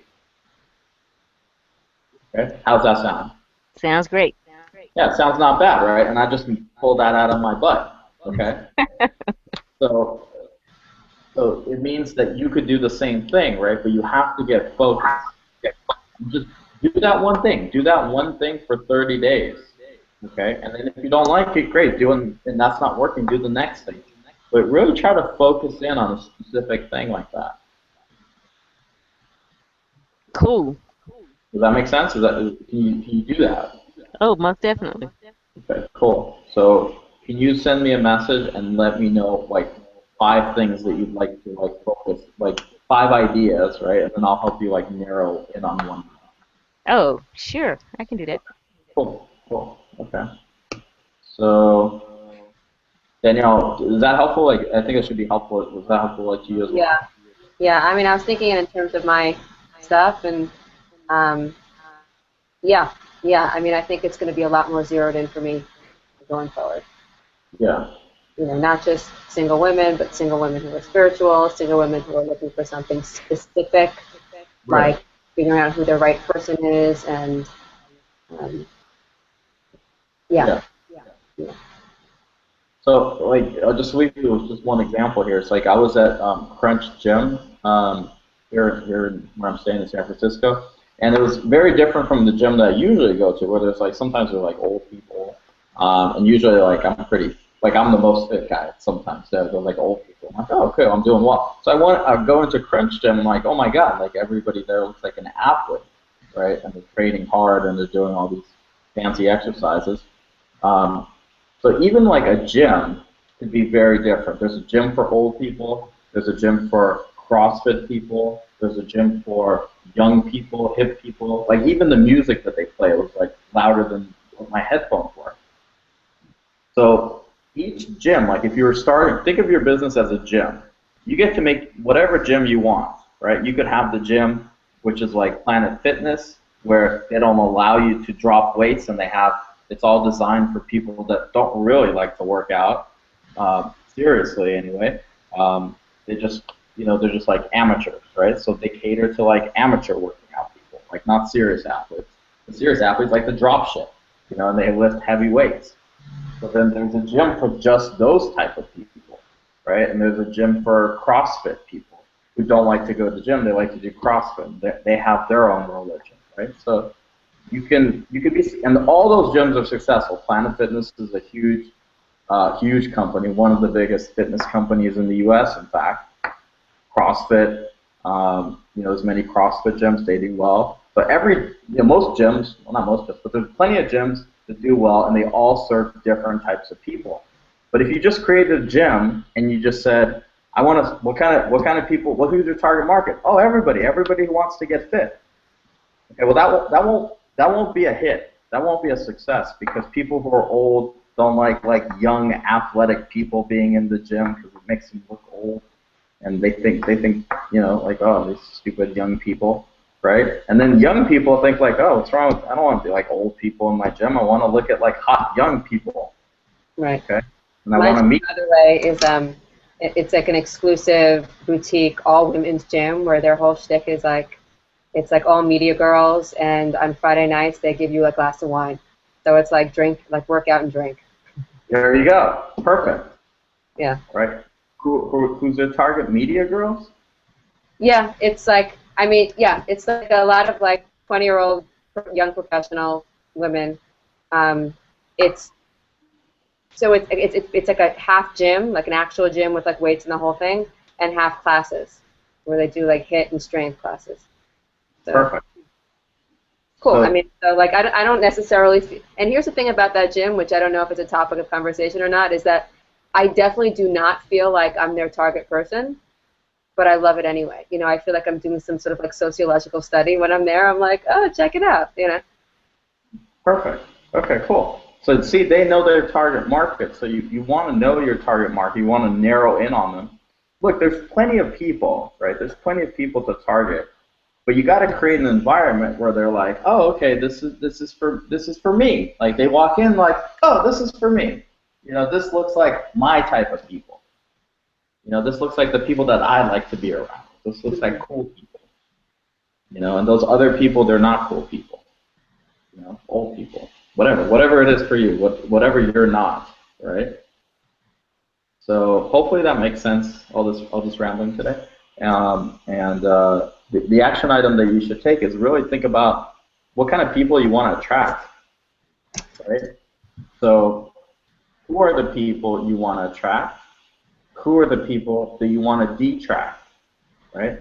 Okay? How's that sound? Sounds great. Yeah, it sounds not bad, right? And I just pulled that out of my butt. Okay? So it means that you could do the same thing, right? But you have to get focused. Just do that one thing. Do that one thing for 30 days. Okay? And then if you don't like it, great. And that's not working, do the next thing. But really try to focus in on a specific thing like that. Cool. Does that make sense? Can you do that? Oh, most definitely. Okay, cool. So can you send me a message and let me know like 5 things that you'd like to like focus, like 5 ideas, right? And then I'll help you like narrow in on one. Oh, sure. I can do that. Cool. Okay. So Danielle, is that helpful? Like I think it should be helpful. Was that helpful like to you as well? Yeah. I mean, I was thinking in terms of my stuff, and yeah. I mean, I think it's going to be a lot more zeroed in for me going forward. Yeah. Not just single women, but single women who are spiritual, single women who are looking for something specific, Right. like figuring out who their right person is, and yeah. So, like, I'll just leave you with just one example here. It's like I was at Crunch Gym here where I'm staying in San Francisco, and it was very different from the gym that I usually go to, where there's like sometimes there's like old people, and usually like I'm the most fit guy sometimes. So there's like old people, I'm like, oh, okay, I'm doing well. So I go into Crunch Gym, I'm like, oh my god, like everybody there looks like an athlete, right? And they're training hard and they're doing all these fancy exercises. So even like a gym could be very different. There's a gym for old people. There's a gym for CrossFit people. There's a gym for young people, hip people. Like even the music that they play was like louder than what my headphones were. So each gym, like if you were starting, think of your business as a gym. You get to make whatever gym you want, right? You could have the gym, which is like Planet Fitness, where they don't allow you to drop weights, and it's all designed for people that don't really like to work out, seriously anyway. They're just like amateurs, right? So they cater to like amateur working out people, like not serious athletes. The serious athletes like to drop shit, and they lift heavy weights. So then there's a gym for just those type of people, right? And there's a gym for CrossFit people who don't like to go to the gym. They like to do CrossFit. They have their own religion, right? So you could be, and all those gyms are successful. Planet Fitness is a huge company, one of the biggest fitness companies in the U.S. In fact, CrossFit, there's many CrossFit gyms. They do well. But most gyms, well, not most gyms, but there's plenty of gyms that do well, and they all serve different types of people. But if you just created a gym and you just said, I want to, what kind of people, who's your target market? Oh, everybody who wants to get fit. Okay, well that won't be a hit. That won't be a success, because people who are old don't like young athletic people being in the gym because it makes them look old, and they think like, oh, these stupid young people. Right? And then young people think like, oh, what's wrong with, I don't want to be like old people in my gym. I want to look at like hot young people. Right. Okay. And I want to meet. Another way is it's like an exclusive boutique all women's gym where their whole shtick is like, it's like all media girls, and on Friday nights they give you a glass of wine. So it's like work out and drink. There you go. Perfect. Yeah. Right. Who's their target? Media girls? Yeah, it's like, it's like a lot of like 20-year-old young professional women. It's like a half gym, like an actual gym with like weights and the whole thing, and half classes where they do like HIIT and strength classes. So, perfect. Cool. So like I don't necessarily. And here's the thing about that gym, which I don't know if it's a topic of conversation or not, is that I definitely do not feel like I'm their target person. But I love it anyway. I feel like I'm doing some sort of like sociological study when I'm there. I'm like, oh, check it out. Perfect. Okay, cool. So see, they know their target market. So you want to know your target market. You want to narrow in on them. Look, there's plenty of people, right? There's plenty of people to target. But you got to create an environment where they're like, oh, okay, this is for me. Like they walk in like, oh, this is for me. This looks like my type of people. This looks like the people that I like to be around. This looks like cool people. And those other people, they're not cool people. Old people. Whatever it is for you, whatever you're not, right? So hopefully that makes sense, all this rambling today. The action item that you should take is really think about what kind of people you want to attract, right? So who are the people you want to attract? Who are the people that you want to detract, right?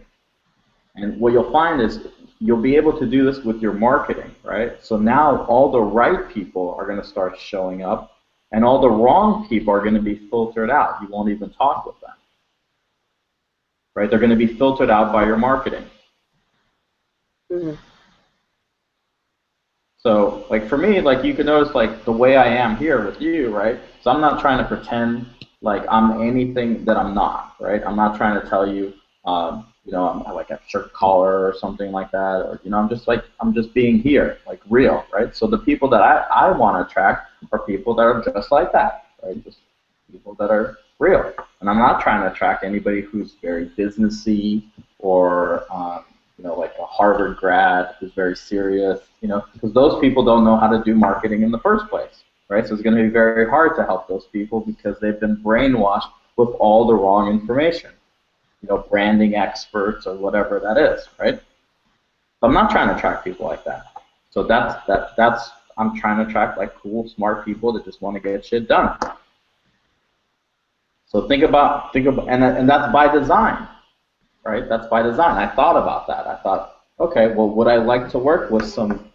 And what you'll find is you'll be able to do this with your marketing, right? So now all the right people are going to start showing up, and all the wrong people are going to be filtered out. You won't even talk with them, right? They're going to be filtered out by your marketing. Mm-hmm. So, like for me, like you can notice, like the way I am here with you, right? So I'm not trying to pretend like I'm anything that I'm not, right? I'm not trying to tell you, I'm like a shirt collar or something like that, or I'm just being here, like real, right? So the people that I want to attract are people that are just like that, right? Just people that are real, and I'm not trying to attract anybody who's very businessy or like a Harvard grad who's very serious, because those people don't know how to do marketing in the first place. Right? So it's going to be very hard to help those people because they've been brainwashed with all the wrong information. Branding experts or whatever that is, right? So I'm not trying to attract people like that. So that's I'm trying to attract like cool, smart people that just want to get shit done. So and that's by design, right? That's by design. I thought about that. I thought, okay, well, would I like to work with some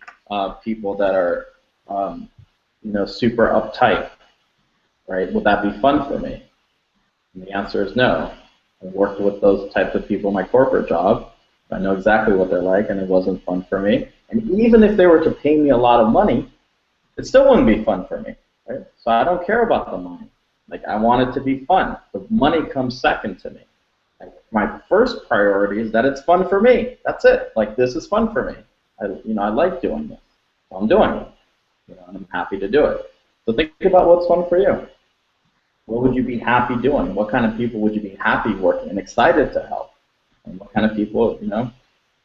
people that are, super uptight, right? Would that be fun for me? And the answer is no. I worked with those types of people in my corporate job. I know exactly what they're like, and it wasn't fun for me. And even if they were to pay me a lot of money, it still wouldn't be fun for me, right? So I don't care about the money. Like, I want it to be fun. The money comes second to me. Like, my first priority is that it's fun for me. That's it. Like, this is fun for me. I like doing this. So I'm doing it. And I'm happy to do it. So think about what's fun for you. What would you be happy doing? What kind of people would you be happy working and excited to help? And what kind of people,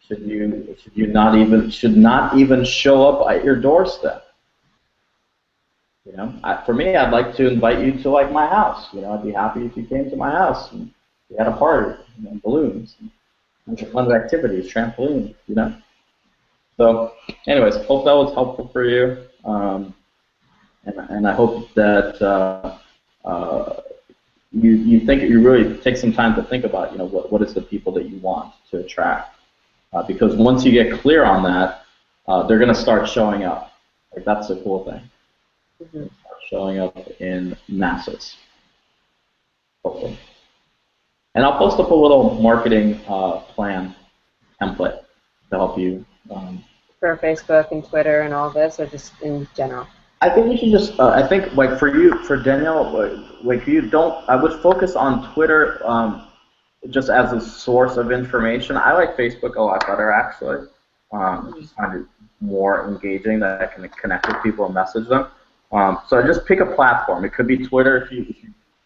should not even show up at your doorstep? For me, I'd like to invite you to like my house. I'd be happy if you came to my house and we had a party, balloons, and a bunch of fun activities, trampoline, So, anyways, hope that was helpful for you, and I hope that you really take some time to think about, what is the people that you want to attract, because once you get clear on that, they're going to start showing up. Like, that's the cool thing. Mm-hmm. Showing up in masses, hopefully. And I'll post up a little marketing plan template to help you. For Facebook and Twitter and all this, or just in general? I think you should just. I think like for Danielle, like you don't. I would focus on Twitter just as a source of information. I like Facebook a lot better actually. Just find it more engaging that I can connect with people and message them. So I just pick a platform. It could be Twitter. If you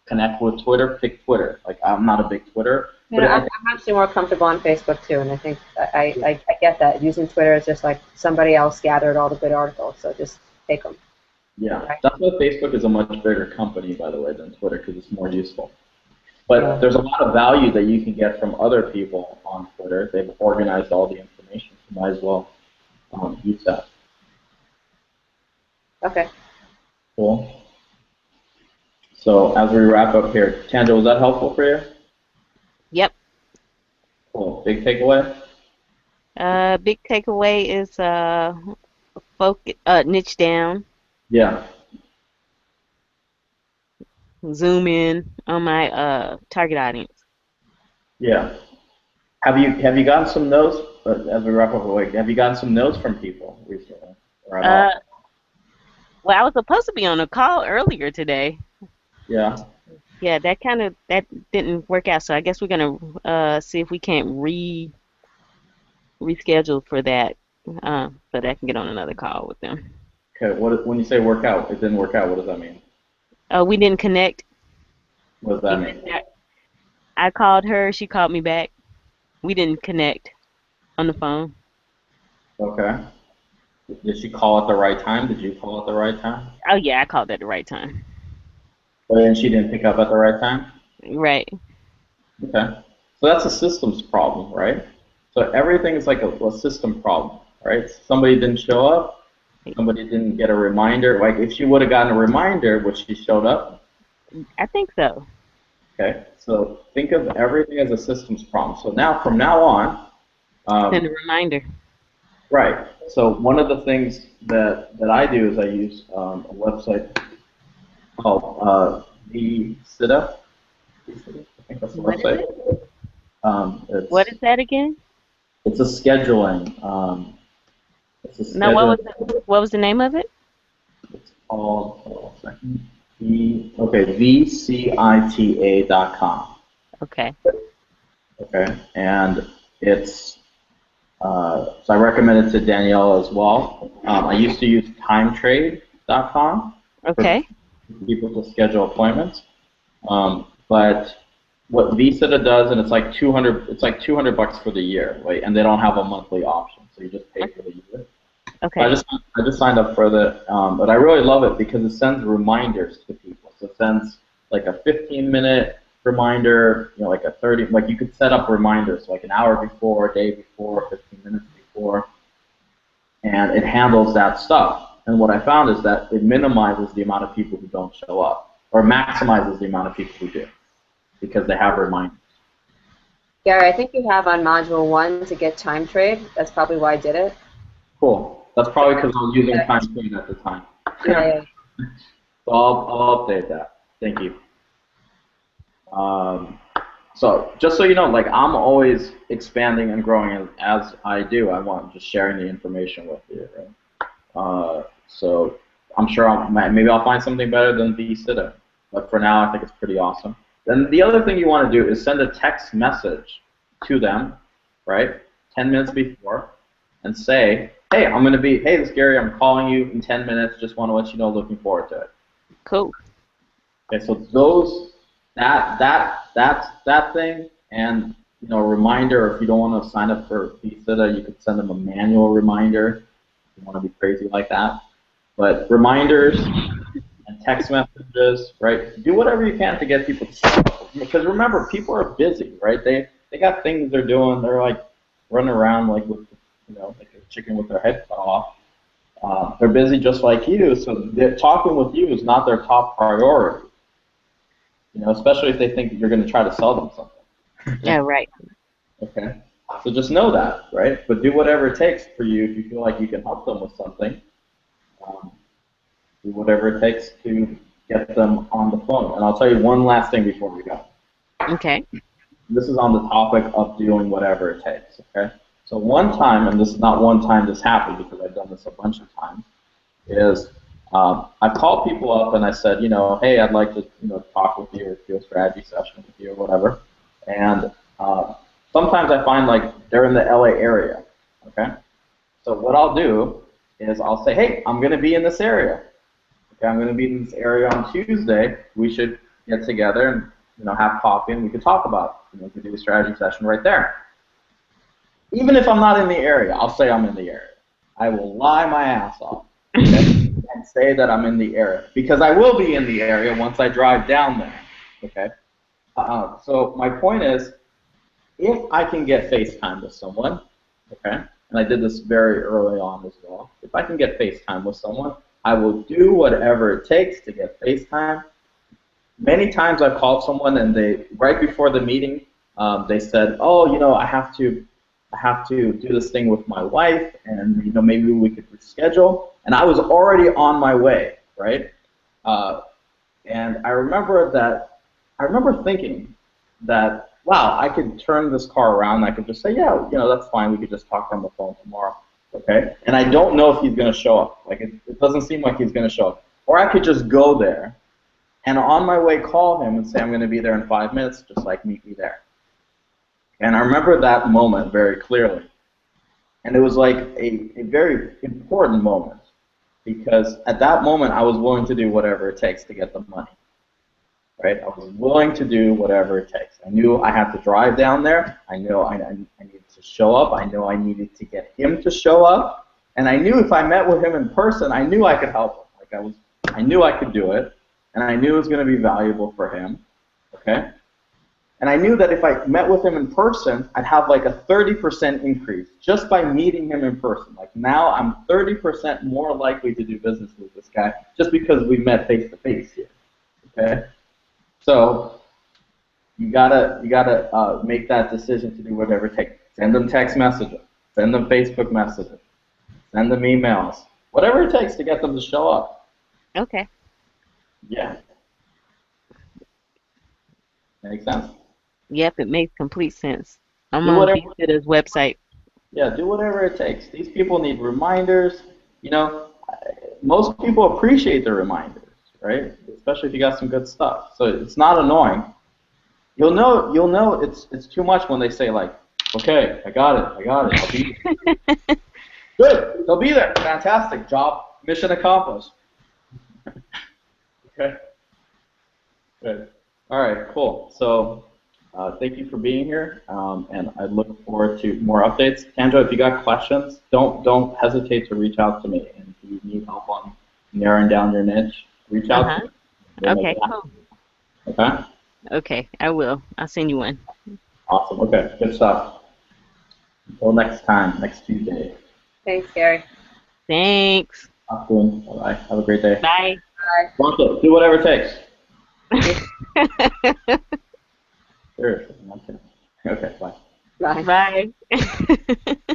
connect with Twitter, pick Twitter. Like, I'm not a big Twitter. I'm actually more comfortable on Facebook too, and I think I get that. Using Twitter is just like somebody else gathered all the good articles, so just take them. Yeah, right? that's why Facebook is a much bigger company, by the way, than Twitter, because it's more useful. But there's a lot of value that you can get from other people on Twitter. They've organized all the information, so might as well use that. Okay. Cool. So as we wrap up here, Tanja, was that helpful for you? Yep. Cool. Big takeaway? Big takeaway is niche down, Yeah. zoom in on my target audience. Yeah. Have you gotten some notes as we wrap up? Like, have you gotten some notes from people recently? Or at all? Well, I was supposed to be on a call earlier today. Yeah. Yeah, that didn't work out. So I guess we're gonna see if we can't reschedule for that, so that I can get on another call with them. Okay. When you say work out, it didn't work out. What does that mean? We didn't connect. What does that mean? I called her. She called me back. We didn't connect on the phone. Okay. Did she call at the right time? Did you call at the right time? Oh yeah, I called at the right time. But then she didn't pick up at the right time? Right. Okay. So that's a systems problem, right? So everything is like a system problem, right? Somebody didn't show up. Somebody didn't get a reminder. Like, if she would have gotten a reminder, would she showed up? I think so. Okay. So think of everything as a systems problem. So now, from now on, Send a reminder. right. So one of the things that I do is I use a website called VSITA. I think that's the What is website. What is that again? It's a scheduling. No, what was the name of it? It's called. Hold on a second. VCITA.com. Okay. Okay, and it's. So I recommend it to Danielle as well. I used to use TimeTrade.com. Okay. For people to schedule appointments. But what VSITA does, and it's like $200 for the year, right? And they don't have a monthly option, so you just pay for the year. Okay. So I just signed up for that, but I really love it because it sends reminders to people. So it sends like a 15-minute reminder, like a 30, like you could set up reminders like an hour before, a day before, 15 minutes before, and it handles that stuff. And what I found is that it minimizes the amount of people who don't show up, or maximizes the amount of people who do. because they have reminders. Gary, I think you have on module 1 to get time trade. That's probably why I did it. Cool. That's probably because I was using time trade at the time. Yeah. So I'll update that. Thank you. So just so you know, like I'm always expanding and growing as I do. I want just sharing the information with you, right? So I'm sure maybe I'll find something better than VSITA, but for now I think it's pretty awesome. Then the other thing you want to do is send a text message to them, right? 10 minutes before, and say, hey, hey, this is Gary. I'm calling you in 10 minutes. Just want to let you know. Looking forward to it. Cool. Okay, so that thing, and a reminder. If you don't want to sign up for VSITA, you could send them a manual reminder. If you want to be crazy like that. But reminders and text messages, right? Do whatever you can to get people to sign up. Because remember, people are busy, right? They got things they're doing. They're like running around like with like a chicken with their head cut off. They're busy just like you, so talking with you is not their top priority. Especially if they think you're going to try to sell them something. Yeah, right. Okay. So just know that, right? But do whatever it takes for you if you feel like you can help them with something. Do whatever it takes to get them on the phone. And I'll tell you one last thing before we go. Okay. This is on the topic of doing whatever it takes, okay? So one time, and this is not one time this happened because I've done this a bunch of times, is I called people up and I said, hey, I'd like to talk with you or do a strategy session with you or whatever. And sometimes I find like they're in the LA area, okay? So what I'll do is I'll say, hey, I'm going to be in this area. Okay, I'm going to be in this area on Tuesday. We should get together and have coffee and we could talk about it. We could do a strategy session right there. Even if I'm not in the area, I'll say I'm in the area. I will lie my ass off, okay, and say that I'm in the area because I will be in the area once I drive down there. Okay. So my point is, if I can get FaceTime with someone, okay, and I did this very early on as well. If I can get FaceTime with someone, I will do whatever it takes to get FaceTime. Many times I've called someone and they, right before the meeting, they said, oh, I have to do this thing with my wife, and maybe we could reschedule. And I was already on my way, right? And I remember thinking that, wow, I could turn this car around and I could just say, yeah, that's fine. We could just talk on the phone tomorrow, okay? And I don't know if he's going to show up. Like it doesn't seem like he's going to show up. Or I could just go there and on my way call him and say I'm going to be there in 5 minutes, just like meet me there. And I remember that moment very clearly. And it was like a very important moment because at that moment I was willing to do whatever it takes to get the money. Right? I was willing to do whatever it takes. I knew I had to drive down there. I knew I needed to show up. I knew I needed to get him to show up. And I knew if I met with him in person, I knew I could help him. Like I knew I could do it. And I knew it was going to be valuable for him. Okay? And I knew that if I met with him in person, I'd have like a 30% increase just by meeting him in person. Like now I'm 30% more likely to do business with this guy just because we met face to face here. Okay? So you gotta make that decision to do whatever it takes. Send them text messages, send them Facebook messages, send them emails, whatever it takes to get them to show up. Okay. Yeah. Make sense? Yep, it makes complete sense. I'm Do on whatever- VSITA's website. Yeah, do whatever it takes. These people need reminders. Most people appreciate the reminders, right? Especially if you got some good stuff. So it's not annoying. You'll know it's too much when they say like, okay, I got it, I'll be there. Good, they'll be there. Fantastic job, mission accomplished. Okay. Good. All right, cool. So thank you for being here, and I look forward to more updates. Tanjo, if you got questions, don't hesitate to reach out to me. And if you need help on narrowing down your niche, reach out to me. We'll make Okay, it happen. cool. Okay? Okay, I will. I'll send you one. Awesome. Okay, good stuff. Until next time, next Tuesday. Thanks, Gary. Thanks. Talk soon. Bye-bye. Have a great day. Bye. Bye. Bronco, do whatever it takes. Seriously, I'm kidding. Okay, bye. Bye. Bye.